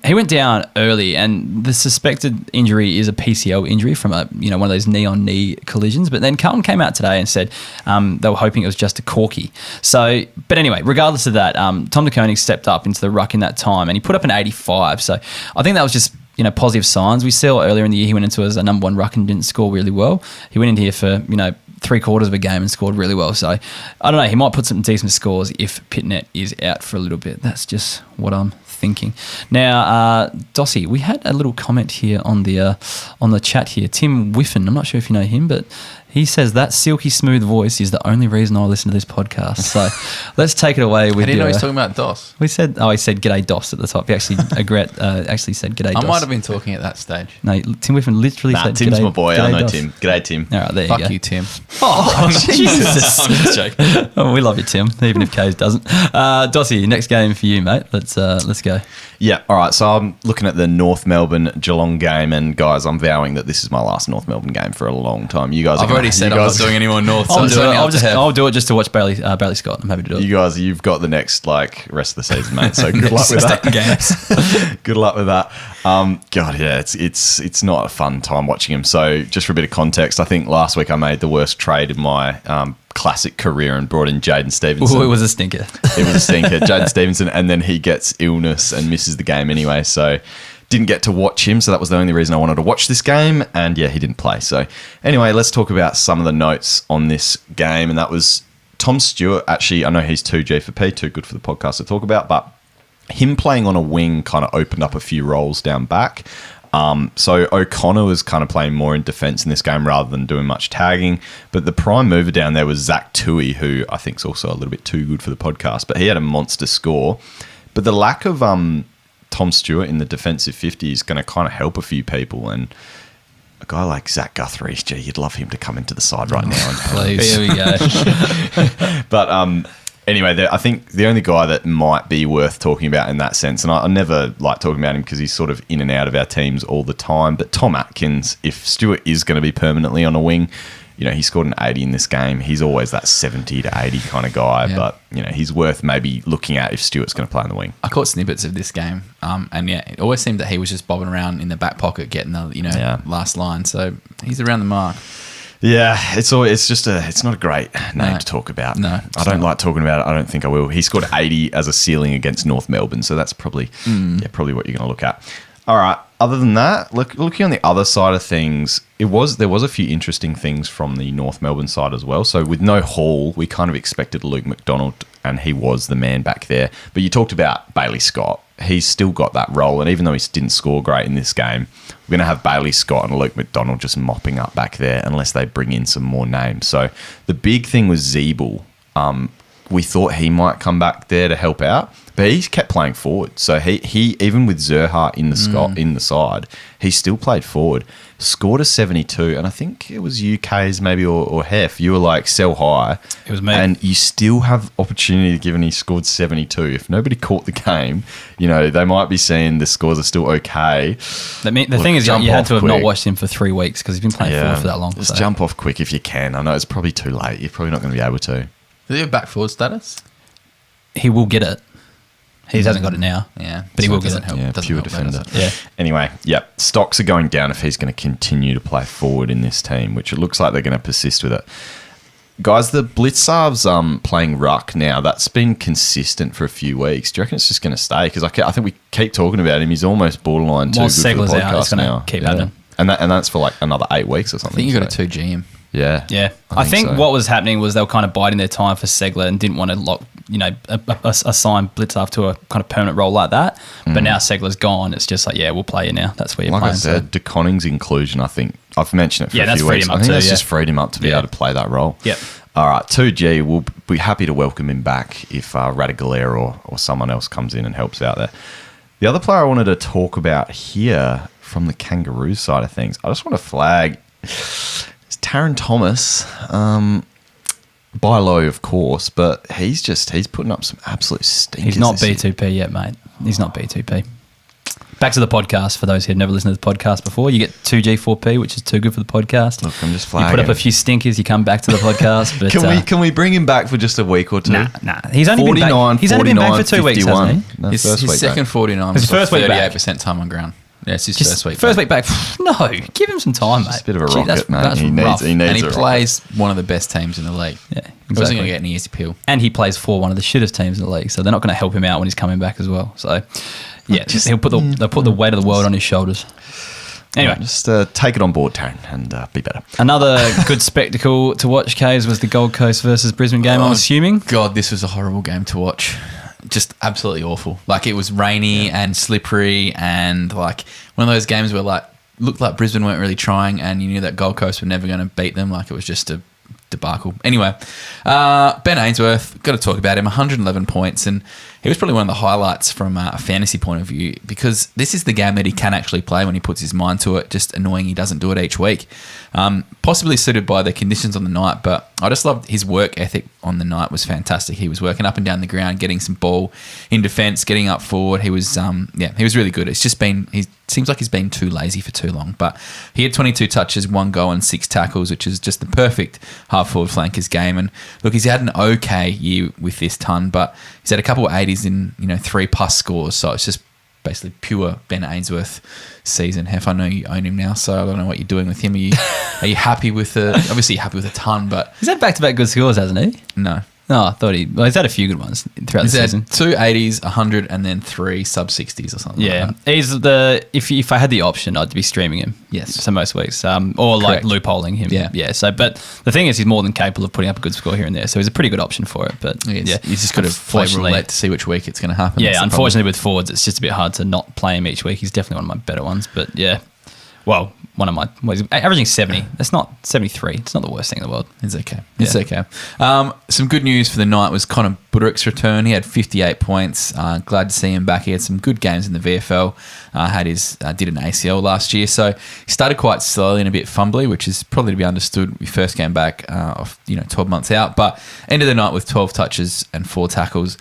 He went down early, and the suspected injury is a PCL injury from one of those knee-on-knee collisions. But then Carlton came out today and said they were hoping it was just a corky. So, but anyway, regardless of that, Tom de Koning stepped up into the ruck in that time, and he put up an 85. So I think that was just positive signs. We saw earlier in the year he went into as a number 1 ruck and didn't score really well. He went in here for 3/4 of a game and scored really well. So I don't know. He might put some decent scores if Pitnet is out for a little bit. That's just what I'm thinking. Now, Dossy, we had a little comment here on the chat here. Tim Whiffen, I'm not sure if you know him, but he says that silky smooth voice is the only reason I listen to this podcast. So let's take it away with. I didn't know he's talking about Doss. He said "G'day Doss" at the top. He actually actually said "G'day Doss." I might have been talking at that stage. No, Tim Whiffen literally said Tim's G'day, my boy. G'day I know Doss. Tim. G'day Tim. All right, there you Fuck go. you, Tim. Oh, Jesus. I'm just joking. Oh, we love you, Tim, even if Kays doesn't. Dossy, next game for you, mate. Let's go. Yeah, all right. So I'm looking at the North Melbourne Geelong game, and guys, I'm vowing that this is my last North Melbourne game for a long time. You guys are going already said I'm not doing any more North. So I'll do it just to watch Bailey Scott. I'm happy to do it. You guys, you've got the next rest of the season, mate. So good luck with that. Good luck with that. God, yeah, it's not a fun time watching him. So just for a bit of context, I think last week I made the worst trade in my classic career and brought in Jaden Stevenson. Ooh, it was a stinker. It was a stinker. Jaden Stevenson, and then he gets illness and misses the game anyway. So didn't get to watch him. So that was the only reason I wanted to watch this game. And yeah, he didn't play. So anyway, let's talk about some of the notes on this game. And that was Tom Stewart. Actually, I know he's 2G for P, too good for the podcast to talk about, but him playing on a wing kind of opened up a few roles down back. So O'Connor was kind of playing more in defence in this game rather than doing much tagging. But the prime mover down there was Zach Tui, who I think is also a little bit too good for the podcast. But he had a monster score. But the lack of Tom Stewart in the defensive 50 is going to kind of help a few people. And a guy like Zach Guthrie, gee, you'd love him to come into the side right now. Please. Here we go. But anyway, I think the only guy that might be worth talking about in that sense, and I never like talking about him because he's sort of in and out of our teams all the time, but Tom Atkins, if Stewart is going to be permanently on a wing, he scored an 80 in this game. He's always that 70 to 80 kind of guy, but, he's worth maybe looking at if Stewart's going to play on the wing. I caught snippets of this game, and it always seemed that he was just bobbing around in the back pocket getting the, last line, so he's around the mark. Yeah, it's not a great name to talk about. No, I don't like talking about it. I don't think I will. He scored 80 as a ceiling against North Melbourne, so that's probably what you're going to look at. All right. Other than that, looking on the other side of things, there was a few interesting things from the North Melbourne side as well. So with no Hall, we kind of expected Luke McDonald, and he was the man back there. But you talked about Bailey Scott. He's still got that role, and even though he didn't score great in this game, we're going to have Bailey Scott and Luke McDonald just mopping up back there unless they bring in some more names. So the big thing was Zeeble. We thought he might come back there to help out, but he kept playing forward. So he even with Zerha in the side, he still played forward. Scored a 72, and I think it was UK's maybe or Hef. You were like, sell high. It was me. And you still have opportunity given he scored 72. If nobody caught the game, they might be saying the scores are still okay. The thing is, you had to have not watched him for 3 weeks because he's been playing forward for that long. Just jump off quick if you can. I know it's probably too late. You're probably not going to be able to. Does he have back forward status? He will get it. He hasn't got it now. Yeah. But he will get it. Yeah, pure defender. Yeah. Anyway, stocks are going down if he's going to continue to play forward in this team, which it looks like they're going to persist with it. Guys, the Blitzarv's playing ruck now. That's been consistent for a few weeks. Do you reckon it's just going to stay? Because I think we keep talking about him. He's almost borderline too good for the podcast out, it's now. Keep happening. And that's for like another 8 weeks or something. I think you got a 2G him. Yeah. Yeah. I think what was happening was they were kind of biding their time for Segler and didn't want to lock, assign Blitzarv to a kind of permanent role like that. But now Segler's gone. It's just like, we'll play you now. That's where you're playing. Like I said, De Conning's inclusion, I think, I've mentioned it for a few weeks. I think that's just freed him up to be able to play that role. Yep. All right, 2G, we'll be happy to welcome him back if Radagalair or someone else comes in and helps out there. The other player I wanted to talk about here from the Kangaroos side of things, I just want to flag... It's Taron Thomas, by low, of course, but he's putting up some absolute stinkers. He's not B2P yet, mate. He's not B2P. Back to the podcast. For those who have never listened to the podcast before, you get 2G4P, which is too good for the podcast. Look, I'm just flagging. You put up a few stinkers, you come back to the podcast. But can we bring him back for just a week or two? Nah. He's only been back. He's only been back for 2 weeks, hasn't he? No, his second 49. His first week back. 38% time on ground. Yeah, it's his first week. First week back. No, give him some time, mate. It's a bit of a rocket, mate. He needs and he plays one of the best teams in the league. Yeah, exactly. He wasn't going to get an easy appeal. And he plays for one of the shittest teams in the league, so they're not going to help him out when he's coming back as well. So, they'll put the weight of the world on his shoulders. Anyway, just take it on board, Taryn, and be better. Another good spectacle to watch, Kays, was the Gold Coast versus Brisbane game, I'm assuming. God, this was a horrible game to watch. Just absolutely awful. Like, it was rainy and slippery, and like one of those games where looked like Brisbane weren't really trying, and you knew that Gold Coast were never going to beat them. Like, it was just a debacle. Anyway, Ben Ainsworth, got to talk about him. 111 points, and he was probably one of the highlights from a fantasy point of view, because this is the game that he can actually play when he puts his mind to it. Just annoying he doesn't do it each week. Possibly suited by the conditions on the night, but I just loved his work ethic on the night was fantastic. He was working up and down the ground, getting some ball in defence, getting up forward. He was he was really good. It's just been seems like he's been too lazy for too long, but he had 22 touches, 1 goal and 6 tackles, which is just the perfect half-forward flankers game. And look, he's had an okay year with this ton, but he's had a couple of 80s in 3+ scores, so it's just basically pure Ben Ainsworth season. Hef, I know you own him now, so I don't know what you're doing with him. Are you happy with obviously you're happy with a ton, but He's had back-to-back good scores, hasn't he? no. No, I thought he's had a few good ones throughout the season. He's had 2 80s, 100, and then 3 sub-60s or something Yeah, like that. he's if I had the option, I'd be streaming him. Yes. So most weeks, or like Correct. loopholing him. Yeah. So, but the thing is, he's more than capable of putting up a good score here and there. So he's a pretty good option for it. But You just got to play Unfortunately- roulette to see which week it's going to happen. Yeah, That's the unfortunately with forwards, it's just a bit hard to not play him each week. He's definitely one of my better ones. But yeah, well, he's averaging 70. That's not 73. It's not the worst thing in the world. It's okay. It's okay. Some good news for the night was Conor Burick's return. He had 58 points. Glad to see him back. He had some good games in the VFL. Did an ACL last year, so he started quite slowly and a bit fumbly, which is probably to be understood. We first came back, 12 months out, but ended the night with 12 touches and 4 tackles.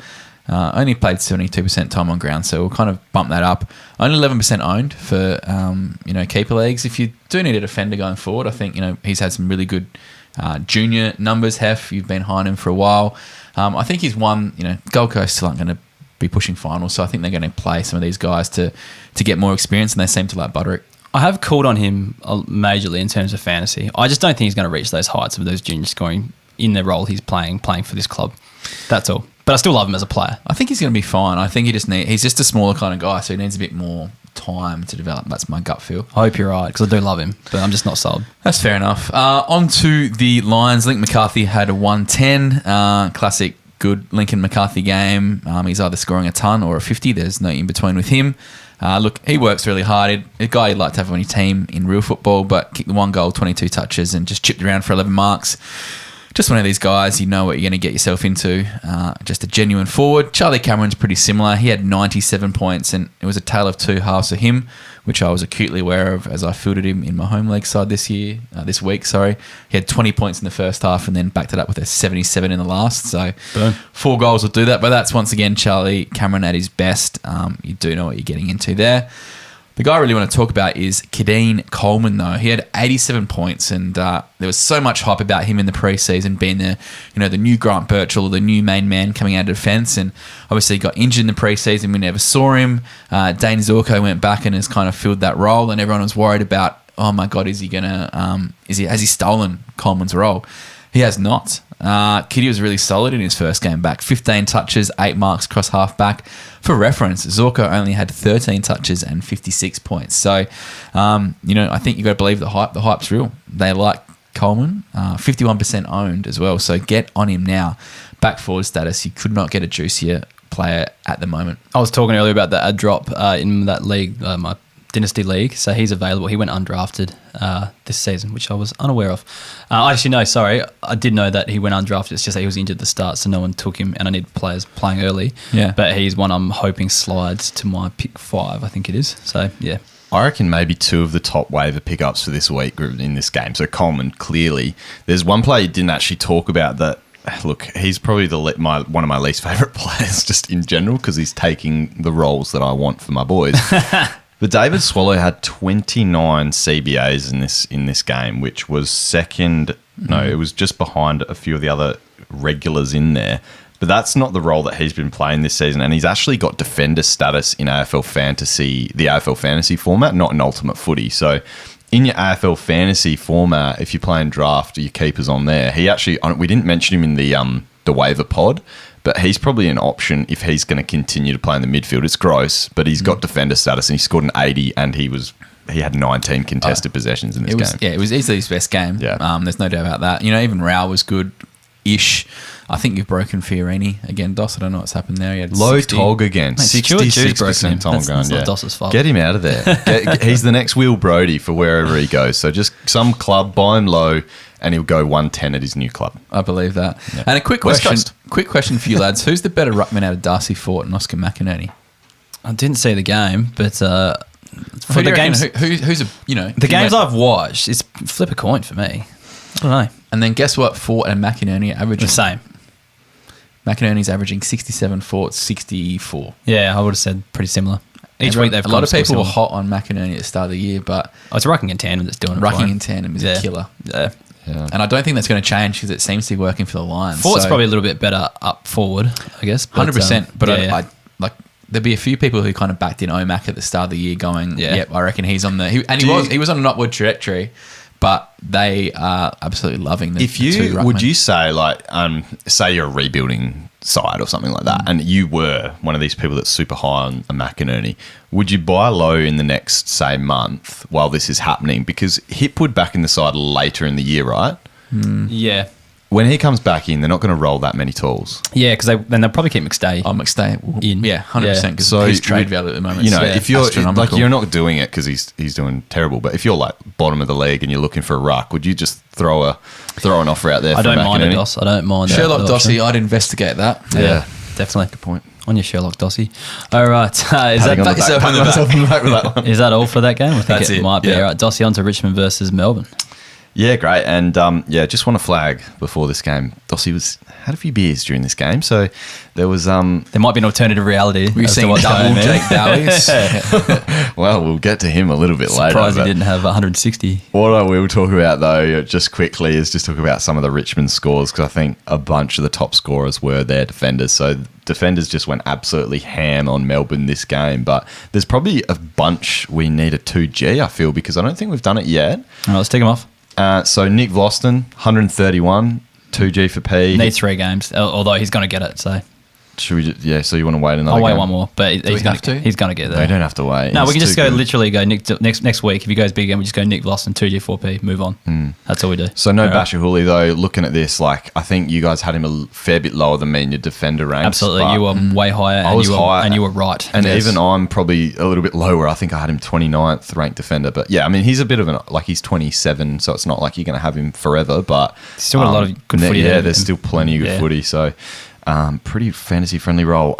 Only played 72% time on ground, so we'll kind of bump that up. Only 11% owned for keeper leagues. If you do need a defender going forward, I think he's had some really good junior numbers. Hef, you've been high on him for a while. I think he's one. Gold Coast still aren't going to be pushing finals, so I think they're going to play some of these guys to get more experience, and they seem to like Burick. I have called on him majorly in terms of fantasy. I just don't think he's going to reach those heights of those juniors scoring in the role he's playing for this club. That's all. But I still love him as a player. I think he's going to be fine. I think he's just a smaller kind of guy, so he needs a bit more time to develop. That's my gut feel. I hope you're right, because I do love him, but I'm just not sold. That's fair enough. On to the Lions. Link McCarthy had a 110. Classic good Lincoln McCarthy game. He's either scoring a ton or a 50. There's no in between with him. Look, he works really hard. A guy you'd like to have on your team in real football, but kicked the 1 goal, 22 touches, and just chipped around for 11 marks. Just one of these guys, you know what you're going to get yourself into. Just a genuine forward. Charlie Cameron's pretty similar. He had 97 points, and it was a tale of 2 halves for him, which I was acutely aware of as I fielded him in my home league side this week. He had 20 points in the first half and then backed it up with a 77 in the last. So Boom. 4 goals will do that, but that's once again Charlie Cameron at his best. You do know what you're getting into there. The guy I really want to talk about is Kadeen Coleman, though. He had 87 points, and there was so much hype about him in the preseason being the new Grant Birchall, the new main man coming out of defence, and obviously he got injured in the preseason. We never saw him. Dane Zorko went back and has kind of filled that role, and everyone was worried about, oh my God, has he stolen Coleman's role? He has not. Kitty was really solid in his first game back. 15 touches, 8 marks across half-back. For reference, Zorko only had 13 touches and 56 points. So, I think you've got to believe the hype. The hype's real. They like Coleman. 51% owned as well. So get on him now. Back forward status, you could not get a juicier player at the moment. I was talking earlier about the ad drop in that league, my Dynasty League, so he's available. He went undrafted this season, which I was unaware of. Actually, no, sorry. I did know that he went undrafted. It's just that he was injured at the start, so no one took him, and I need players playing early. Yeah. But he's one I'm hoping slides to my pick 5, I think it is. So, yeah. I reckon maybe 2 of the top waiver pickups for this week in this game. So Coleman, clearly. There's one player you didn't actually talk about that. Look, he's probably one of my least favourite players just in general, because he's taking the roles that I want for my boys. But David Swallow had 29 CBAs in this game, which was second. Mm-hmm. No, it was just behind a few of the other regulars in there. But that's not the role that he's been playing this season, and he's actually got defender status in AFL Fantasy, the AFL Fantasy format, not in Ultimate Footy. So in your AFL Fantasy format, if you're playing draft, your keeper's on there. He actually, we didn't mention him in the waiver pod, but he's probably an option if he's going to continue to play in the midfield. It's gross, but he's got defender status, and he scored an 80, and he had 19 contested possessions in this game. Yeah, it was easily his best game. Yeah. There's no doubt about that. Even Rao was good-ish. I think you've broken Fiorini again, Doss. I don't know what's happened there. He had Low 60. Tog again. Mate, Stuart Jew's broken 66% him. time That's going. not Doss's fault. Get him out of there. He's the next Will Brodie for wherever he goes. So just some club, buy him low and he'll go 110 at his new club. I believe that. Yeah. And a quick West question. Coast. Quick question for you lads: who's the better ruckman out of Darcy Fort and Oscar McInerney? I didn't see the game, but for Who do the you reckon? games, Who's a the games I've watched, it's flip a coin for me. I don't know. And then guess what? Fort and McInerney are averaging The same. McInerney's averaging 67, Fort 64. Yeah, I would have said pretty similar. Each week they've a lot of people were similar. hot on McInerney at the start of the year, but Oh, it's Rucking in tandem that's doing it. rucking for in him. tandem is a killer. Yeah. Yeah. And I don't think that's going to change because it seems to be working for the Lions. Fort's So, probably a little bit better up forward, I guess. 100%. But yeah. I like there'd be a few people who kind of backed in Omac at the start of the year, going, Yeah. "Yep, I reckon he's on the." He was on an upward trajectory, but they are absolutely loving the. If the two you ruckmen. would you say like say you're a rebuilding side or something like that, and you were one of these people that's super high on a McInerney, would you buy low in the next say month while this is happening? Because Hipwood back in the side later in the year, right? Yeah. When he comes back in, they're not going to roll that many tools. Yeah, because then they'll probably keep McStay. Oh, McStay, In. yeah, 100%. Because So his trade we- value at the moment, You know, is if you're like astronomical. you're not doing it because he's doing terrible, but if you're like bottom of the league and you're looking for a ruck, would you just throw an offer out there? I for don't mind McInerney? it, Doss. I don't mind that Sherlock option. Dossy, I'd investigate that. Yeah. Definitely. Good point. On your Sherlock Dossy. All right. Is Patting on the back, patting myself on the back with that one. is that all for that game? I think That's it it, might be. yeah. All right. Dossy on to Richmond versus Melbourne. Yeah, great. And just want to flag before this game, Dossy had a few beers during this game, so there was There might be an alternative reality. Were you as to seeing what's double going on Jake there. Boweys? well, we'll get to him a little bit later. Surprised he but didn't have 160. What I will talk about though, just quickly, is just talk about some of the Richmond scores, because I think a bunch of the top scorers were their defenders. So defenders just went absolutely ham on Melbourne this game, but there's probably a bunch we need a 2G, I feel, because I don't think we've done it yet. All right, let's take him off. So Nick Vlosten, 131, 2G for P. Needs 3 games, although he's going to get it. So Should we just, yeah, so you want to wait another I'll wait game? one more, but we he's going have to? He's going to get No, there. you don't have to wait. No, It's we can just too go good. literally go Nick next week. If he goes big again, we just go Nick Vlosten, 2G4P, move on. That's all we do. So no All right. Bashahuli though. Looking at this, like I think you guys had him a fair bit lower than me in your defender ranks. Absolutely, but- you were way higher. I was high, and you were right. And Yes. even I'm probably a little bit lower. I think I had him 29th ranked defender. But yeah, I mean, he's a bit of an, like he's 27, so it's not like you're going to have him forever. But Still got a lot of good footy ahead Yeah, of there's him. still plenty of good Yeah. footy. So pretty fantasy friendly role.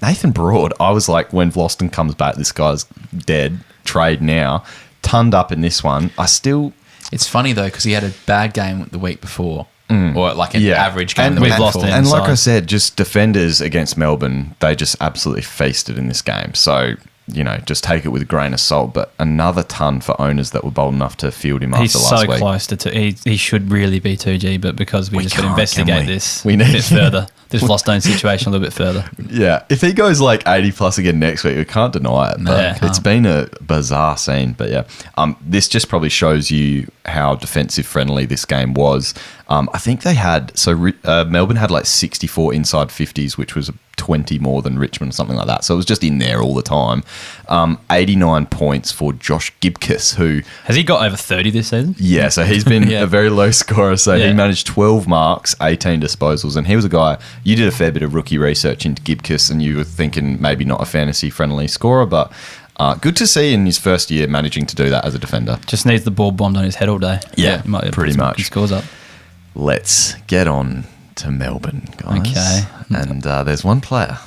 Nathan Broad, I was like, when Vlosten comes back, this guy's dead. Trade now. Tunned up in this one. I still... It's funny though because he had a bad game the week before, or like an average game and the week we've lost before. him. And like inside. I said, just defenders against Melbourne, they just absolutely feasted in this game. So, you know, just take it with a grain of salt. But another ton for owners that were bold enough to field him He's after last so week. close to he should really be 2G, but because we just got to can't, investigate can we? this We a need- bit further, this Vlostone situation a little bit further. Yeah, if he goes like 80 plus again next week, we can't deny it. But Yeah, it's can't. been a bizarre scene. But yeah, this just probably shows you how defensive friendly this game was. I think they had, Melbourne had like 64 inside 50s, which was 20 more than Richmond or something like that. So it was just in there all the time. 89 points for Josh Gibkiss, who... Has he got over 30 this season? Yeah, so he's been Yeah. a very low scorer. So he Yeah. managed 12 marks, 18 disposals. And he was a guy, you did a fair bit of rookie research into Gibkiss and you were thinking maybe not a fantasy-friendly scorer, but good to see in his first year managing to do that as a defender. Just needs the ball bombed on his head all day. Yeah, He might put pretty some much. good scores up. Let's get on to Melbourne, guys. Okay. And there's one player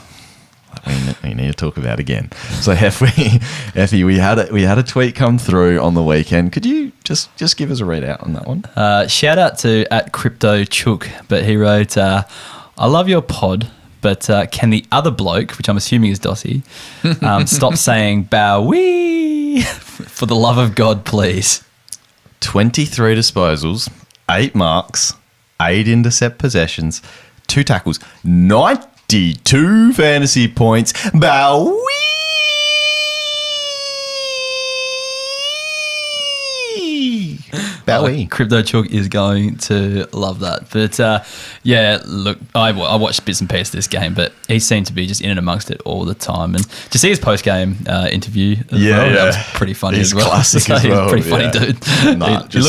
that we need to talk about again. So Effie, we had a tweet come through on the weekend. Could you just give us a readout on that one? Shout out to @CryptoChook, but he wrote, I love your pod, but can the other bloke, which I'm assuming is Dossy, stop saying Bowey? For the love of God, please. 23 disposals, 8 marks, 8 intercept possessions, 2 tackles, 92 fantasy points. Bowie! Bowie. CryptoChook is going to love that. But yeah, look, I watched bits and pieces of this game, but he seemed to be just in and amongst it all the time. And to see his post-game interview as well, that was pretty funny He's as well. classic So as he's well, a pretty funny yeah. dude. Nah, he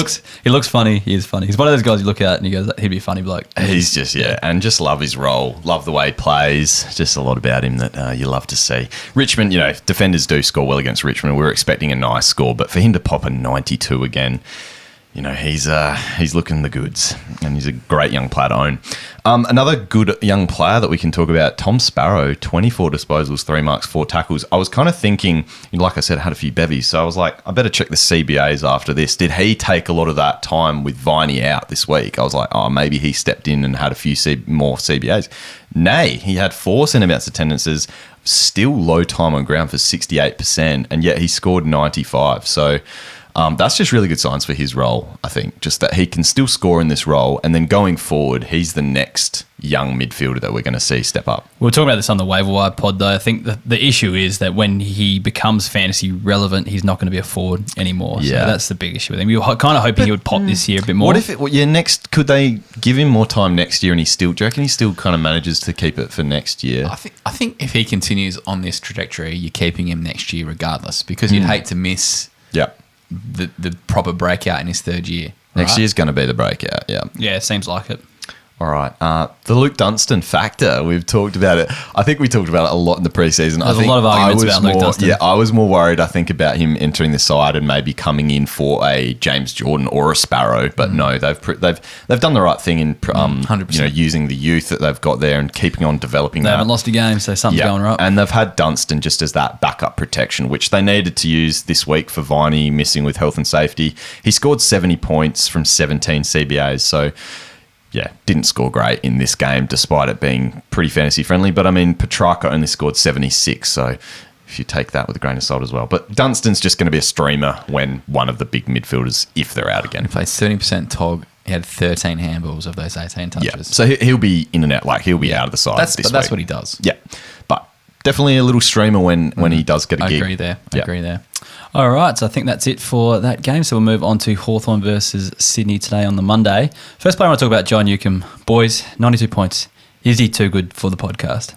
looks funny. He is funny. He's one of those guys you look at and he goes, he'd be a funny bloke. He's just, and just love his role, love the way he plays. Just a lot about him that you love to see. Richmond, you know, defenders do score well against Richmond. We were expecting a nice score, but for him to pop a 92 again, you know, he's looking the goods, and he's a great young player to own. Another good young player that we can talk about, Tom Sparrow, 24 disposals, 3 marks, 4 tackles. I was kind of thinking, like I said, had a few bevies, so I was like, I better check the CBAs after this. Did he take a lot of that time with Viney out this week? I was like, oh, maybe he stepped in and had a few more CBAs. Nay, he had 4 centre-bounce attendances, still low time on ground for 68%, and yet he scored 95. So that's just really good signs for his role, I think. Just that he can still score in this role, and then going forward, he's the next young midfielder that we're going to see step up. We were talking about this on the waiver wire pod, though. I think the issue is that when he becomes fantasy relevant, he's not going to be a forward anymore. Yeah. So that's the big issue with him. We were kind of hoping he would pop this year a bit more. What if could they give him more time next year, and do you reckon he still kind of manages to keep it for next year? I think if he continues on this trajectory, you're keeping him next year regardless, because you'd hate to miss the proper breakout in his third year. Next year's going to be the breakout, yeah. Yeah, seems like it. All right. The Luke Dunstan factor, we've talked about it. I think we talked about it a lot in the preseason. There's a lot of arguments about Luke Dunstan. Yeah, I was more worried, I think, about him entering the side and maybe coming in for a James Jordan or a Sparrow. But no, they've done the right thing in 100%. Using the youth that they've got there and keeping on developing They haven't lost a game, so something's going right. And they've had Dunstan just as that backup protection, which they needed to use this week for Viney missing with health and safety. He scored 70 points from 17 CBAs, so yeah, didn't score great in this game despite it being pretty fantasy friendly. But I mean, Petrarca only scored 76, so if you take that with a grain of salt as well. But Dunstan's just going to be a streamer when one of the big midfielders, if they're out again. He played 70% TOG. He had 13 handballs of those 18 touches. Yeah, so he'll be in and out. Like, he'll be out of the side this week. That's what he does. Yeah, but definitely a little streamer when he does get a gig. I agree there. All right, so I think that's it for that game. So we'll move on to Hawthorne versus Sydney today on the Monday. First player I want to talk about, Jai Newcombe. Boys, 92 points. Is he too good for the podcast?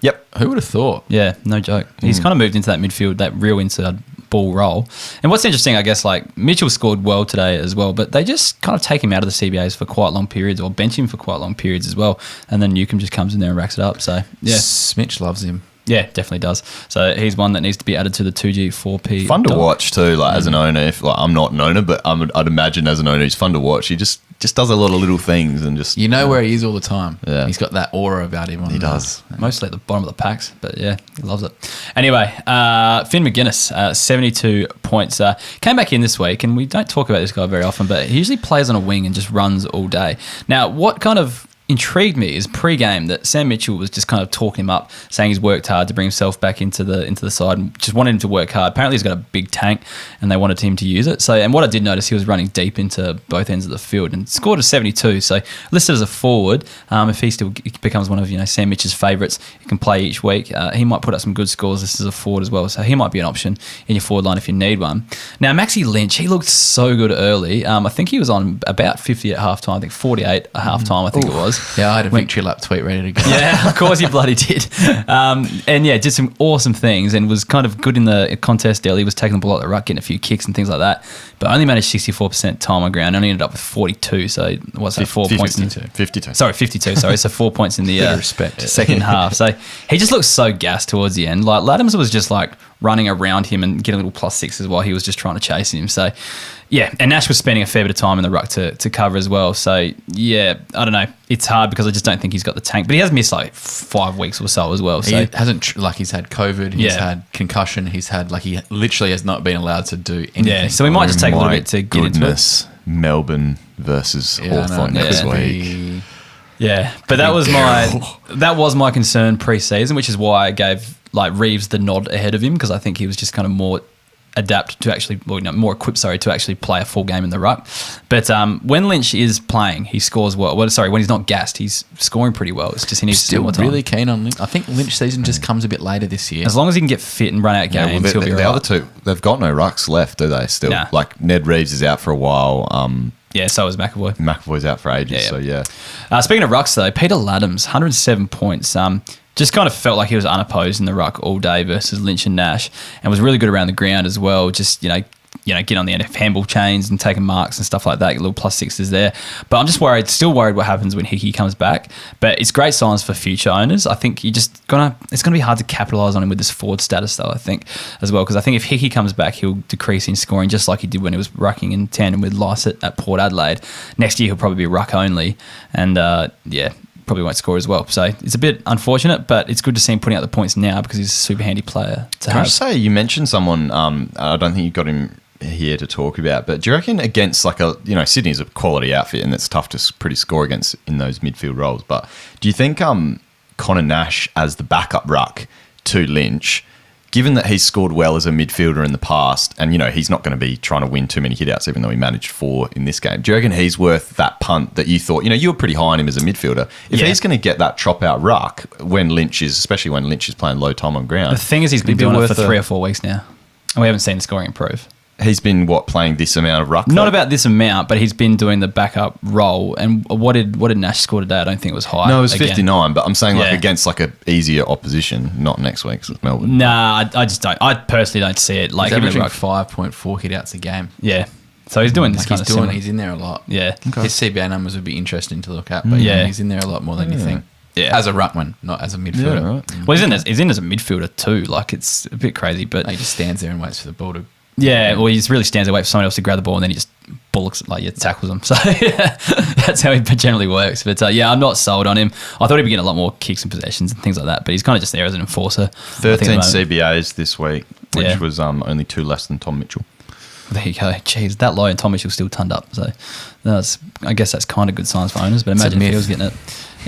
Yep. Who would have thought? Yeah, no joke. He's kind of moved into that midfield, that real inside ball role. And what's interesting, I guess, like Mitchell scored well today as well, but they just kind of take him out of the CBAs for quite long periods or bench him for quite long periods as well. And then Newcombe just comes in there and racks it up. So, yeah. Smitch loves him. Yeah, definitely does. So he's one that needs to be added to the 2G, 4P. Fun to watch too, like as an owner. If I'm not an owner, but I'd imagine as an owner, he's fun to watch. He just does a lot of little things and just where he is all the time. Yeah, he's got that aura about him. He does mostly at the bottom of the packs, but yeah, he loves it. Anyway, Finn McGuinness, 72 points. Came back in this week, and we don't talk about this guy very often, but he usually plays on a wing and just runs all day. Now, what kind of intrigued me is pre-game that Sam Mitchell was just kind of talking him up, saying he's worked hard to bring himself back into the side and just wanted him to work hard. Apparently he's got a big tank and they wanted him to use it. So, and what I did notice, he was running deep into both ends of the field and scored a 72. So listed as a forward, if he still becomes one of Sam Mitchell's favourites, he can play each week. He might put up some good scores. This is a forward as well, so he might be an option in your forward line if you need one. Now Maxie Lynch, he looked so good early. I think he was on about 50 at halftime. I think 48 at halftime. I think it was. Yeah, I had a victory lap tweet ready to go. Yeah, of course you bloody did. And yeah, did some awesome things and was kind of good in the contest early. He was taking the ball at the ruck, getting a few kicks and things like that, but only managed 64% time on ground. Only ended up with 42. So what's that? 4 points. 52. Sorry, 52. Sorry, so 4 points in the second half. So he just looked so gassed towards the end. Like Laddams was just like running around him and getting little +6s while he was just trying to chase him. So yeah, and Nash was spending a fair bit of time in the ruck to cover as well. So yeah, I don't know. It's hard because I just don't think he's got the tank. But he has missed like 5 weeks or so as well. So he hasn't he's had COVID, he's had concussion, he's had he literally has not been allowed to do anything. Yeah, so we might just take a little bit to get into it. Melbourne versus Hawthorne next week. Yeah, but that was my concern pre-season, which is why I gave Reeves the nod ahead of him, because I think he was just kind of more more equipped, to actually play a full game in the ruck. But when Lynch is playing, he scores well. When he's not gassed, he's scoring pretty well. It's just he needs to do more time. Really keen on Lynch. I think Lynch season just comes a bit later this year. As long as he can get fit and run out games, he'll be right. The other two, they've got no rucks left, do they? Still, Ned Reeves is out for a while. Yeah, so is McAvoy. McAvoy's out for ages, so yeah. Speaking of rucks, though, Peter Laddams, 107 points. Just kind of felt like he was unopposed in the ruck all day versus Lynch and Nash, and was really good around the ground as well. Just, get on the end of handball chains and taking marks and stuff like that, little +6s there. But I'm just still worried what happens when Hickey comes back. But it's great signs for future owners. I think it's going to be hard to capitalise on him with this forward status though, I think, as well. Because I think if Hickey comes back, he'll decrease in scoring just like he did when he was rucking in tandem with Lysett at Port Adelaide. Next year, he'll probably be ruck only. And probably won't score as well. So it's a bit unfortunate, but it's good to see him putting out the points now because he's a super handy player to have. Can I just say, you mentioned someone, I don't think you got him here to talk about, but do you reckon against Sydney's a quality outfit and it's tough to pretty score against in those midfield roles, but do you think Conor Nash as the backup ruck to Lynch, given that he's scored well as a midfielder in the past and, he's not going to be trying to win too many hitouts even though he managed 4 in this game, do you reckon he's worth that punt that you thought, you were pretty high on him as a midfielder? If he's going to get that chop-out ruck especially when Lynch is playing low time on ground. The thing is he's been doing it for 3 or 4 weeks now and we haven't seen the scoring improve. He's been, playing this amount of ruck? Not about this amount, but he's been doing the backup role. And what did Nash score today? I don't think it was high. No, it was 59, but I'm saying against an easier opposition, not next week's with Melbourne. Nah, I just don't. I personally don't see it. He's averaging 5.4 hit-outs a game. Yeah. So he's doing this kind of similar. He's in there a lot. Yeah. Okay. His CBA numbers would be interesting to look at, but he's in there a lot more than you think. Yeah. As a ruckman, not as a midfielder. Yeah, right. Well, he's in as a midfielder too. Like, it's a bit crazy, but... He just stands there and waits for the ball to... Yeah, well, he just really stands there, waits for someone else to grab the ball, and then he just bullocks, tackles them. So that's how it generally works. But I'm not sold on him. I thought he'd be getting a lot more kicks and possessions and things like that, but he's kind of just there as an enforcer. 13 CBAs this week, which was only 2 less than Tom Mitchell. There you go. Jeez, that low, and Tom Mitchell's still turned up. So I guess that's kind of good signs for owners, but imagine if he was getting it.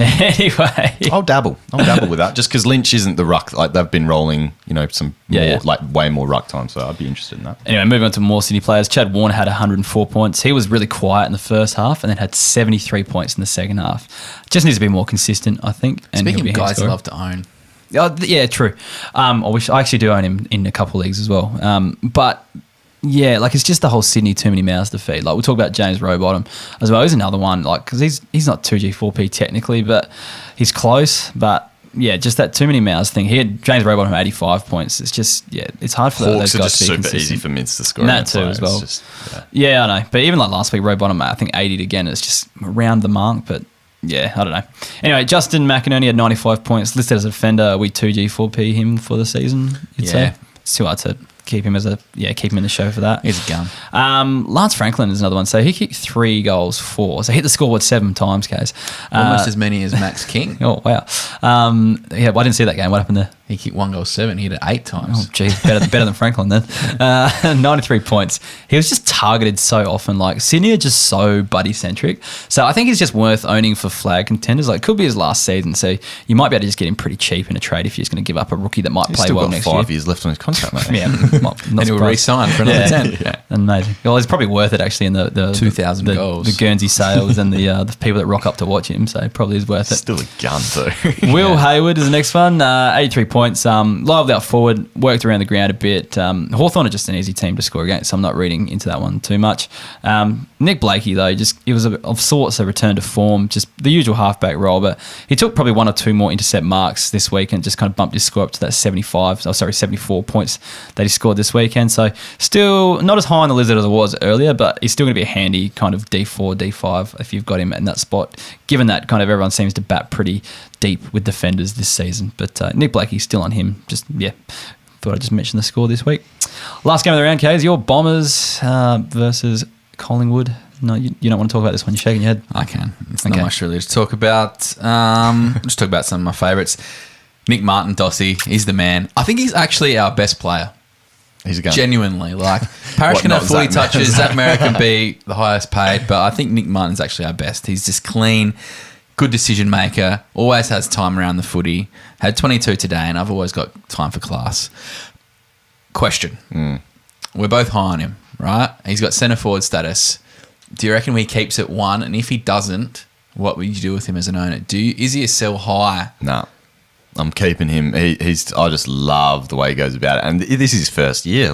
Anyway, I'll dabble with that just because Lynch isn't the ruck. Like, they've been rolling, some way more ruck time, so I'd be interested in that. Anyway, moving on to more Sydney players. Chad Warner had 104 points. He was really quiet in the first half and then had 73 points in the second half. Just needs to be more consistent, I think. And speaking of guys I love to own. Oh, yeah, true. I actually do own him in a couple of leagues as well. But yeah, it's just the whole Sydney too many mouths to feed. We'll talk about James Rowbottom as well. He's another one, because he's not 2G4P technically, but he's close. But yeah, just that too many mouths thing. He had James Rowbottom 85 points. It's just, it's hard for those guys to be consistent. Super easy for mids to score. And that too as well. I know. But even last week, Rowbottom, I think 80'd again. It's just around the mark, but yeah, I don't know. Anyway, Justin McInerney had 95 points, listed as a defender. We 2G4P him for the season, you'd say. It's too hard to keep him in the show for that. He's a gun. Lance Franklin is another one. So he kicked 3 goals, 4. So hit the scoreboard 7 times, guys. Almost as many as Max King. Oh, wow. I didn't see that game. What happened there? He kicked 1 goal, 7. He hit it 8 times. Oh, geez, better than Franklin then. 93 points. He was just targeted so often. Sydney are just so buddy-centric. So I think he's just worth owning for flag contenders. It could be his last season. So you might be able to just get him pretty cheap in a trade if you're just going to give up a rookie that might play well next year. He's still got 5 years left on his contract, mate. Yeah. And he'll re-sign for another 10. Yeah. Amazing. Well, it's probably worth it actually in the 2,000 goals. The Guernsey sales and the people that rock up to watch him. So it probably is worth it. Still a gun too. Will Hayward is the next one. 83 points. Lively out forward, worked around the ground a bit. Hawthorne are just an easy team to score against, so I'm not reading into that one too much. Nick Blakey, though, it was of sorts a return to form, just the usual halfback role, but he took probably 1 or 2 more intercept marks this week and just kind of bumped his score up to that 74 points that he scored this weekend. So still not as high on the lizard as it was earlier, but he's still going to be a handy kind of D4, D5 if you've got him in that spot, given that kind of everyone seems to bat pretty deep with defenders this season. But Nick Blakey's still on him. Thought I'd just mention the score this week. Last game of the round, Kay, is your Bombers versus Collingwood. No, you don't want to talk about this one. You're shaking your head. I can. It's not much really to talk about. Just talk about some of my favourites. Nick Martin, Dossy, he's the man. I think he's actually our best player. He's a gun. Genuinely. Parrish can have 40 touches. Zach Merrick can be the highest paid, but I think Nick Martin's actually our best. He's just clean, good decision maker, always has time around the footy. Had 22 today, and I've always got time for class. Question. We're both high on him, right? He's got centre forward status. Do you reckon he keeps it 1? And if he doesn't, what would you do with him as an owner? Is he a sell high? No. I'm keeping him. I just love the way he goes about it. And this is his first year.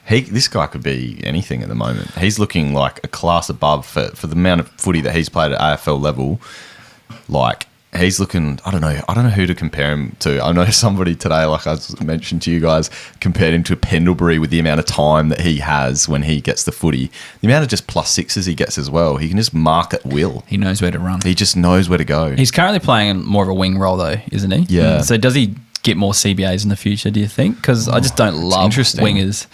This guy could be anything at the moment. He's looking like a class above for the amount of footy that he's played at AFL level. he's looking. I don't know who to compare him to. I know somebody today, like I mentioned to you guys, compared him to Pendlebury with the amount of time that he has when he gets the footy, the amount of just +6s he gets as well. He can just mark at will. He knows where to run. He just knows where to go. He's currently playing more of a wing role though, isn't he? Yeah. So does he get more CBAs in the future, do you think? Because I just don't love wingers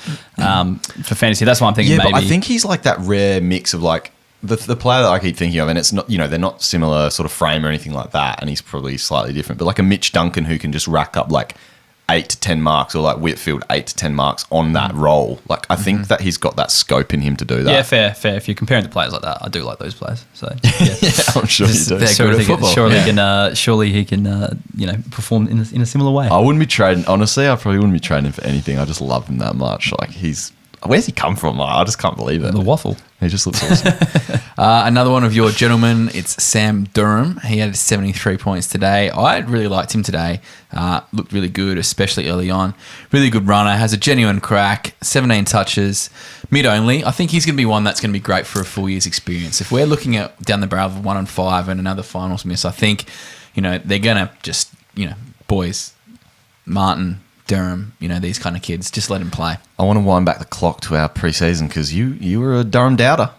for fantasy. That's why I'm thinking maybe. But I think he's like that rare mix of like the player that I keep thinking of, and it's not, they're not similar sort of frame or anything like that, and he's probably slightly different, but like a Mitch Duncan who can just rack up like 8 to 10 marks, or like Whitfield 8 to 10 marks on that role. Like I think that he's got that scope in him to do that. Yeah, fair. If you're comparing to players like that, I do like those players. So yeah, I'm sure you do. They're good at football. Surely he can perform in a similar way. I wouldn't be trading. Honestly, I probably wouldn't be trading for anything. I just love him that much. Like where's he come from? Like, I just can't believe it. The waffle. He just looks awesome. Another one of your gentlemen, it's Sam Durham. He had 73 points today. I really liked him today. Looked really good, especially early on. Really good runner, has a genuine crack, 17 touches, mid only. I think he's going to be one that's going to be great for a full year's experience. If we're looking at down the barrel of 1 and 5 and another finals miss, I think, they're going to just, boys, Martin, Durham, these kind of kids, just let him play. I want to wind back the clock to our pre-season because you were a Durham doubter.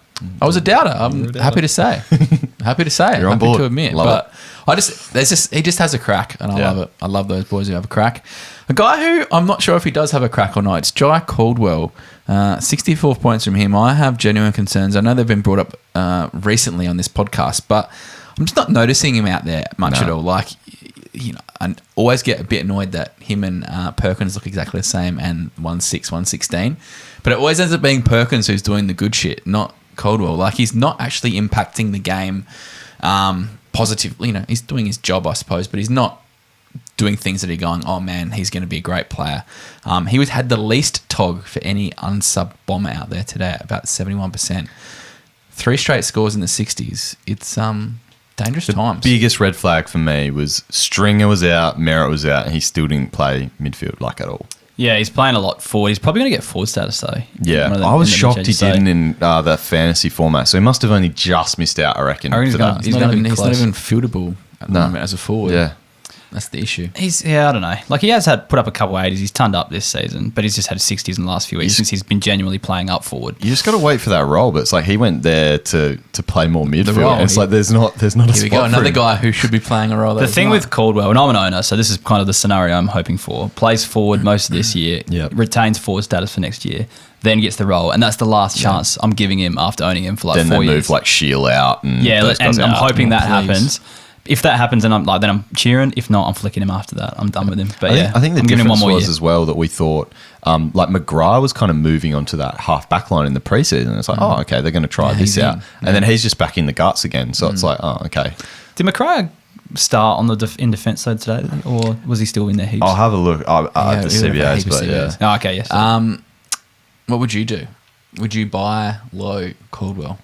I was a doubter. I'm happy to say. Happy to say. You're on happy board. to admit. Love but he just has a crack, and I love it. I love those boys who have a crack. A guy who I'm not sure if he does have a crack or not. It's Jai Caldwell. 64 points from him. I have genuine concerns. I know they've been brought up recently on this podcast, but I'm just not noticing him out there much at all. Like, I always get a bit annoyed that him and Perkins look exactly the same, and 1-6, 1-16. But it always ends up being Perkins who's doing the good shit, not Caldwell. Like, he's not actually impacting the game positively. He's doing his job, I suppose, but he's not doing things that are going, oh man, he's going to be a great player. He had the least TOG for any unsub bomber out there today, about 71%. 3 straight scores in the 60s. It's dangerous times. Biggest red flag for me was Stringer was out, Merritt was out, and he still didn't play midfield like at all. Yeah, he's playing a lot forward. He's probably going to get forward status though. Yeah, I was shocked he didn't in the fantasy format. So he must have only just missed out, I reckon. He's not even fieldable at the moment as a forward. Yeah. That's the issue. I don't know. Like, he has put up a couple of 80s. He's turned up this season, but he's just had 60s in the last few weeks since he's been genuinely playing up forward. You just got to wait for that role, but it's like he went there to play more midfield. And it's like there's not a spot Here we go, another guy who should be playing a role. The thing with Caldwell, and I'm an owner, so this is kind of the scenario I'm hoping for. Plays forward most of this year, retains forward status for next year, then gets the role, and that's the last chance I'm giving him after owning him for like 4 years. Then they move like Shield out, and I'm hoping that happens. If that happens, then I'm cheering. If not, I'm flicking him after that. I'm done with him. But I think the difference was as well that we thought like McGrath was kind of moving onto that half back line in the preseason. It's like, oh, okay, they're going to try this out, and then he's just back in the guts again. So it's like, oh, okay. Did McGrath start on in defence side today, or was he still in there heaps? I'll have a look at the CBAs, but CBAs. Oh, okay, yes. What would you do? Would you buy low Caldwell?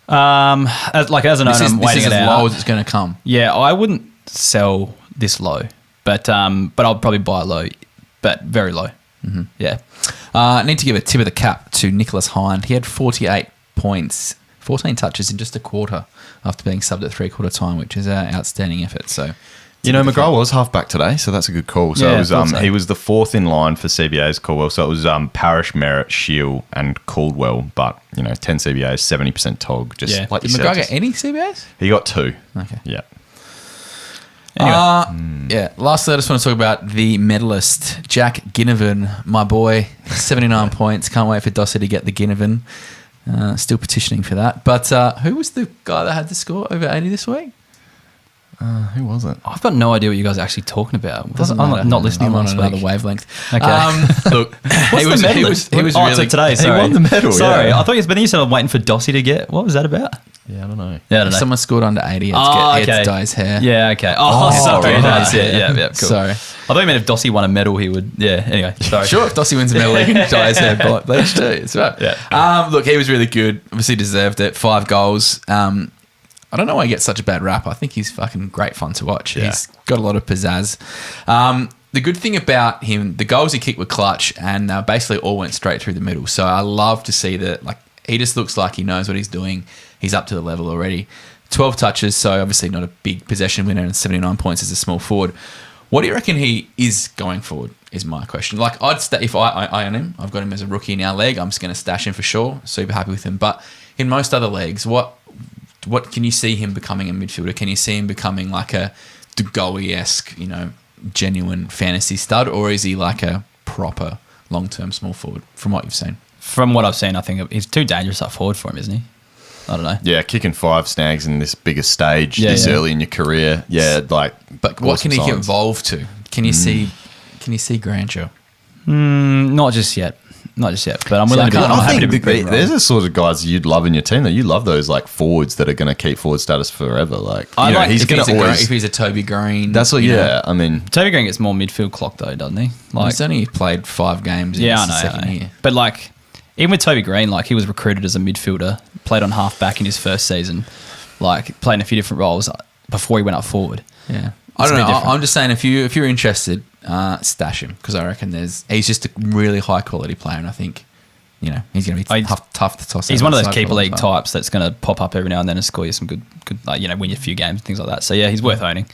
As an owner, I'm waiting it out. This is as low as it's going to come. Yeah, I wouldn't sell this low, but I'll probably buy low, but very low. Mm-hmm. Yeah. I need to give a tip of the cap to Nicholas Hind. He had 48 points, 14 touches in just a quarter after being subbed at 3/4 time, which is an outstanding effort. So, McGrath was halfback today, so that's a good call. So, he was the 4th in line for CBA's Caldwell. So it was Parrish, Merritt, Shield, and Caldwell. But 10 CBAs, 70% TOG. Just like did McGrath get any CBAs? He got 2. Okay. Yeah. Anyway. Lastly, I just want to talk about the medalist, Jack Ginnivan, my boy, 79 points. Can't wait for Dossy to get the Ginnivan. Still petitioning for that. But who was the guy that had the score over 80 this week? Who was it? I've got no idea what you guys are actually talking about. I'm not listening. I'm on another wavelength. Okay. Look, he was really today. Sorry, he won the medal. Sorry, yeah. I thought you said I'm waiting for Dossy to get. What was that about? Yeah, I don't know. Yeah, I don't know. Someone scored under 80. It's Dye's hair. Yeah, okay. Sorry. right. That's it. Yeah, cool. Sorry. I thought you meant if Dossy won a medal, he would. Yeah. Anyway, sorry. Sure, if Dossy wins a medal, he can dye his hair bleach too. It's right. Yeah. Look, he was really good. Obviously deserved it. 5 goals. I don't know why he gets such a bad rap. I think he's fucking great fun to watch. Yeah. He's got a lot of pizzazz. The good thing about him, the goals he kicked were clutch and basically all went straight through the middle. So I love to see that. Like, he just looks like he knows what he's doing. He's up to the level already. 12 touches, so obviously not a big possession winner, and 79 points as a small forward. What do you reckon he is going forward, is my question. Like, if I own him, I've got him as a rookie in our league, I'm just going to stash him for sure. Super happy with him. But in most other leagues, what can you see him becoming a midfielder? Can you see him becoming like a Bowey-esque, genuine fantasy stud, or is he like a proper long-term small forward from what you've seen? From what I've seen, I think he's too dangerous up forward for him, isn't he? I don't know. Yeah, kicking 5 snags in this biggest stage early in your career. Yeah, But what can he evolve to? Can you see grandeur? Not just yet. But I'm willing to be. I'm happy to be. There's the sort of guys you'd love in your team. Though you love those like forwards that are going to keep forward status forever. Like, he's going to always. If he's a Toby Green, that's what. Yeah, I mean, Toby Green gets more midfield clock though, doesn't he? Like, he's only played 5 games. In his second year. But like, even with Toby Green, like he was recruited as a midfielder, played on half back in his first season, like playing a few different roles before he went up forward. Yeah, I don't know. I'm just saying, if you're interested, stash him, because I reckon he's just a really high quality player, and I think he's going to be tough to toss. He's one of those keeper league types that's going to pop up every now and then and score you some good win you a few games, things like that. So yeah, he's worth owning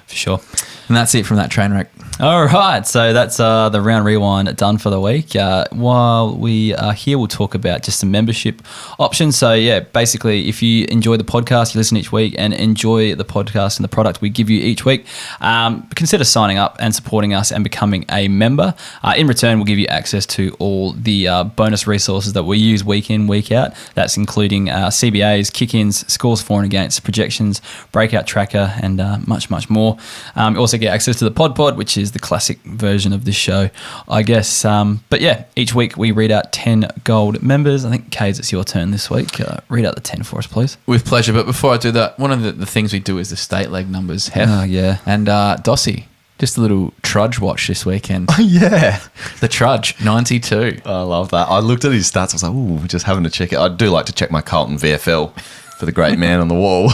for sure. And that's it from that train wreck. All right, so that's the round rewind done for the week. While we are here, we'll talk about just some membership options. So yeah, basically, if you enjoy the podcast, you listen each week and enjoy the podcast and the product we give you each week, consider signing up and supporting us and becoming a member. In return, we'll give you access to all the bonus resources that we use week in, week out. That's including CBAs, kick-ins, scores for and against, projections, breakout tracker, and much, much more. You also get access to the pod, which is the classic version of this show, I guess. But yeah, each week we read out 10 gold members. I think, Kays, it's your turn this week. Read out the 10 for us, please. With pleasure. But before I do that, one of the things we do is the state leg numbers. Oh, yeah. And Dossy, just a little trudge watch this weekend. Oh, yeah. The trudge, 92. I love that. I looked at his stats. I was like, ooh, just having to check it. I do like to check my Carlton VFL for the great man on the wall.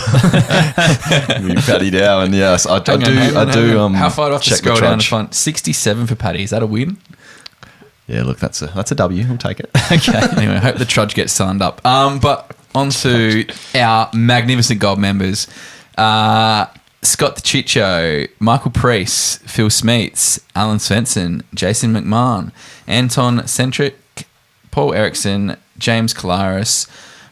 Paddy Dow, and yes, I do. How far off to scroll down to find 67 for Paddy? Is that a win? Yeah, look, that's a W. We'll take it. Okay. Anyway, I hope the trudge gets signed up. But on to our magnificent gold members. Scott the Chicho, Michael Priest, Phil Smeets, Alan Svensson, Jason McMahon, Anton Centric, Paul Erickson, James Kalaris,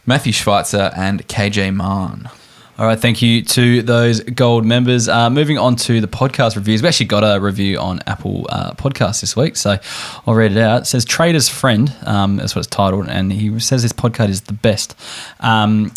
Matthew Schweitzer, and KJ Marn. All right, thank you to those gold members. Moving on to the podcast reviews. We actually got a review on Apple Podcasts this week, so I'll read it out. It says, Trader's Friend, that's what it's titled, and he says this podcast is the best. I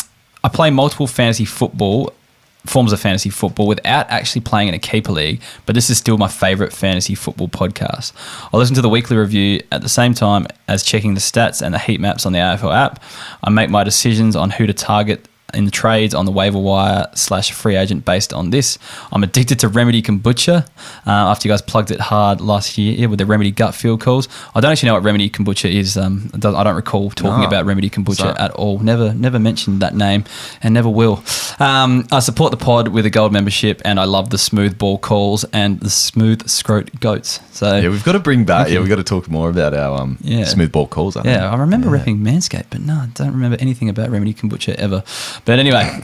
play multiple forms of fantasy football without actually playing in a keeper league, but this is still my favourite fantasy football podcast. I listen to the weekly review at the same time as checking the stats and the heat maps on the AFL app. I make my decisions on who to target in the trades on the waiver wire / free agent based on this. I'm addicted to Remedy Kombucha after you guys plugged it hard last year with the Remedy gut field calls. I don't actually know what Remedy Kombucha is. I don't recall talking about Remedy Kombucha at all. Never mentioned that name and never will. I support the pod with a gold membership, and I love the smooth ball calls and the smooth scrote goats. So yeah, we've got to bring back. Yeah, we've got to talk more about our smooth ball calls. I think. I remember repping Manscaped, but no, I don't remember anything about Remedy Kombucha ever. But anyway,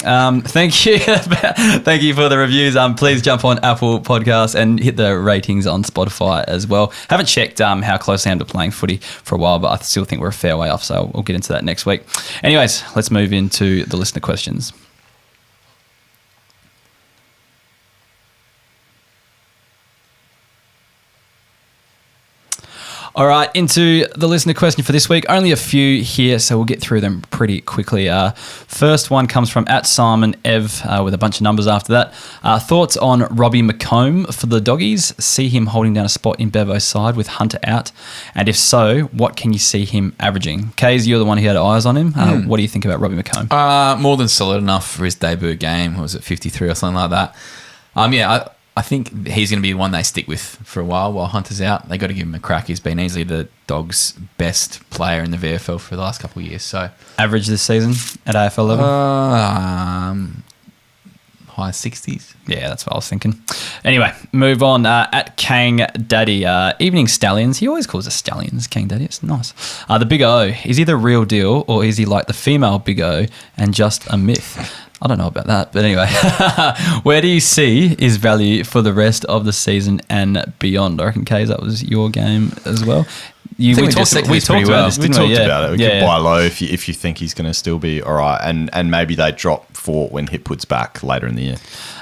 thank you. Thank you for the reviews. Please jump on Apple Podcasts and hit the ratings on Spotify as well. Haven't checked how close I am to playing footy for a while, but I still think we're a fair way off, so we'll get into that next week. Anyways, let's move into the listener questions. All right, into the listener question for this week. Only a few here, so we'll get through them pretty quickly. First one comes from @SimonEv with a bunch of numbers after that. Thoughts on Robbie McComb for the Doggies? See him holding down a spot in Bevo's side with Hunter out? And if so, what can you see him averaging? Kays, you're the one who had eyes on him. What do you think about Robbie McComb? More than solid enough for his debut game. What was it, 53 or something like that? I think he's going to be the one they stick with for a while Hunter's out. They got to give him a crack. He's been easily the Dogs' best player in the VFL for the last couple of years. So average this season at AFL level? High 60s. Yeah, that's what I was thinking. Anyway, move on. At Kang Daddy, evening Stallions. He always calls us Stallions, Kang Daddy. It's nice. The Big O, is he the real deal or is he like the female Big O and just a myth? I don't know about that, but anyway, where do you see his value for the rest of the season and beyond? I reckon, Kays, that was your game as well. We talked about this, We didn't talked about it. We could Yeah. buy low if you think he's going to still be all right, and maybe they drop for when Hip puts back later in the year.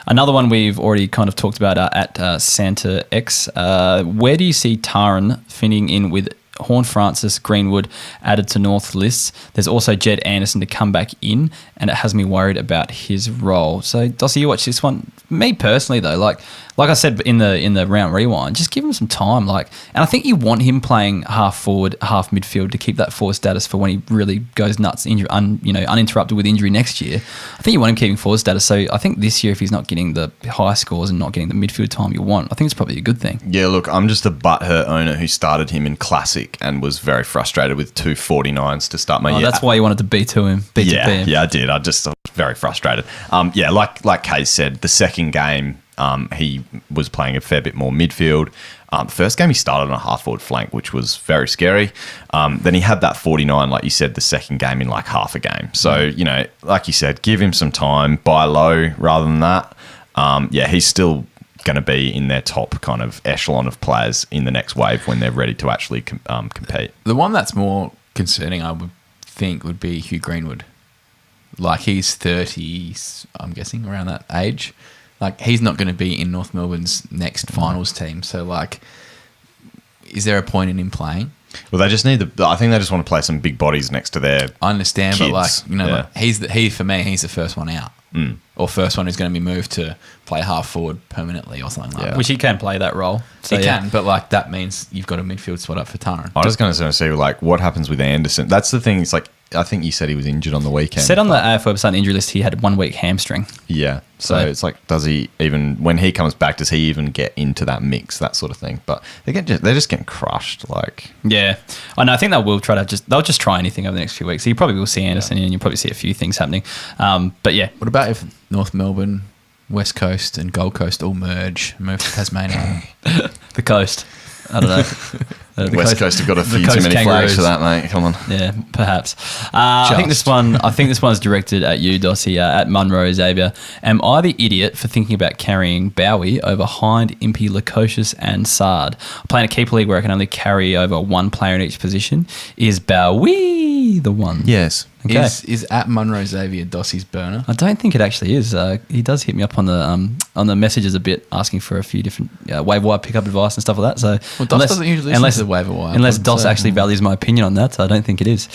Another one we've already kind of talked about at Santa X. Where do you see Taran fitting in with Horn Francis, Greenwood added to North lists? There's also Jed Anderson to come back in, and it has me worried about his role. So, Dossy, you watch this one. Me personally, though, like I said in the round rewind, just give him some time. And I think you want him playing half forward, half midfield to keep that forward status for when he really goes nuts, uninterrupted with injury next year. I think you want him keeping forward status. So I think this year, if he's not getting the high scores and not getting the midfield time you want, I think it's probably a good thing. Yeah, look, I'm just a butthurt owner who started him in Classic and was very frustrated with 2 49s to start my year. That's why you wanted to B2 him. B2P him. Yeah, I did. I was very frustrated. Like Kay said, the second game, he was playing a fair bit more midfield. First game, he started on a half-forward flank, which was very scary. Then he had that 49, like you said, the second game in like half a game. So, like you said, give him some time, buy low rather than that. He's still going to be in their top kind of echelon of players in the next wave when they're ready to actually compete. The one that's more concerning, I would think, would be Hugh Greenwood. Like, he's 30, I'm guessing, around that age. Like, he's not going to be in North Melbourne's next finals team. So, like, is there a point in him playing? Well, they just need I think they just want to play some big bodies next to their I understand, kids. but for me, he's the first one out. Or first one who's going to be moved to play half forward permanently or something like that. Which he can play that role. So he can, but like that means you've got a midfield spot up for Taran. I was going to say, like, what happens with Anderson? That's the thing. It's like, I think you said he was injured on the weekend. Said on the AF website injury list he had 1 week hamstring. Yeah. So it's like, does he even, when he comes back, does he even get into that mix, that sort of thing? But they're just getting crushed. Like, yeah, I know. I think they'll just try anything over the next few weeks. So you probably will see Anderson and you'll probably see a few things happening. But yeah, what about if North Melbourne, West Coast, and Gold Coast all move to Tasmania? The coast. I don't know. The West Coast have got a few too many flags for that, mate. Come on. Yeah, perhaps. I think this one's directed at you, Dossy, at Munro Xavier. Am I the idiot for thinking about carrying Bowey over Hind, Impey, Lukosius, and Sard? I'm playing a keeper league where I can only carry over one player in each position. Is Bowey the one? Yes. Okay. Is at Munro Xavier Dossy's burner? I don't think it actually is. He does hit me up on the messages a bit, asking for a few different waiver wire pickup advice and stuff like that. So Doss doesn't usually listen to the waiver wire. Unless Doss actually values my opinion on that, so I don't think it is.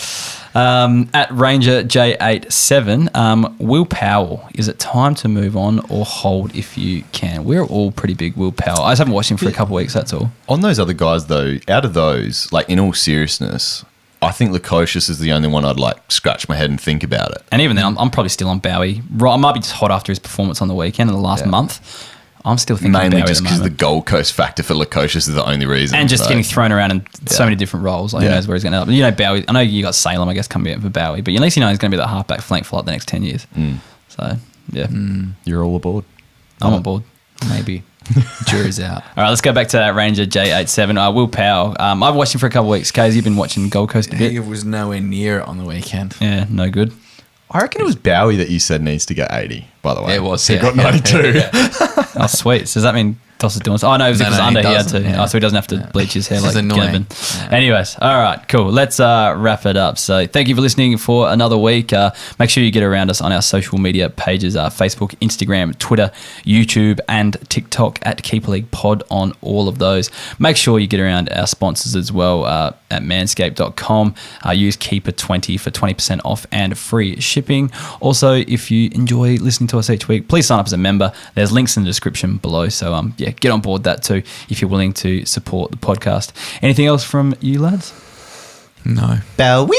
At Ranger J87, Will Powell, is it time to move on or hold if you can? We're all pretty big Will Powell. I just haven't watched him for a couple of weeks, that's all. On those other guys, though, out of those, like, in all seriousness, I think Lukosius is the only one I'd like scratch my head and think about it. And even then, I'm probably still on Bowey. I might be just hot after his performance on the weekend in the last month. I'm still thinking mainly Bowey just because the Gold Coast factor for Lukosius is the only reason. And just getting thrown around in so many different roles. Like, who knows where he's going to end up. Bowey, I know you got Salem, I guess, coming in for Bowey, but at least you know he's going to be that halfback flank for like the next 10 years. So, yeah. You're all aboard. I'm on board. Maybe. Jury's out. All right, let's go back to that Ranger J87. Will Powell. I've watched him for a couple of weeks. Kaz, you've been watching Gold Coast a bit. He was nowhere near it on the weekend. Yeah, no good. I reckon it was Bowey that you said needs to get 80, by the way. It was. He got 92. Oh, sweet. So does that mean Doss is doing... Oh, no, it was because under he had to. Yeah. Oh, so he doesn't have to bleach his hair This like is annoying. Gavin. Anyways, all right, cool. Let's wrap it up. So thank you for listening for another week. Make sure you get around us on our social media pages, Facebook, Instagram, Twitter, YouTube, and TikTok at Keeper League Pod on all of those. Make sure you get around our sponsors as well at manscaped.com. Use Keeper20 for 20% off and free shipping. Also, if you enjoy listening to us each week, please sign up as a member. There's links in the description below. So, get on board that too if you're willing to support the podcast. Anything else from you, lads? No. Bowey!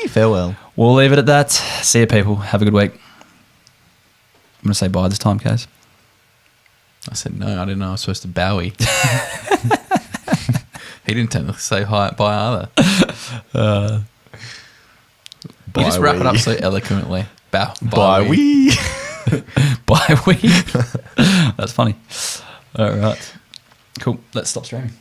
Farewell. We'll leave it at that. See you, people. Have a good week. I'm going to say bye this time, guys. I said no. I didn't know I was supposed to Bowey. He didn't technically say hi bye either. You just wrap it up so eloquently. Bowey. Bye. That's funny. All right. Cool. Let's stop streaming.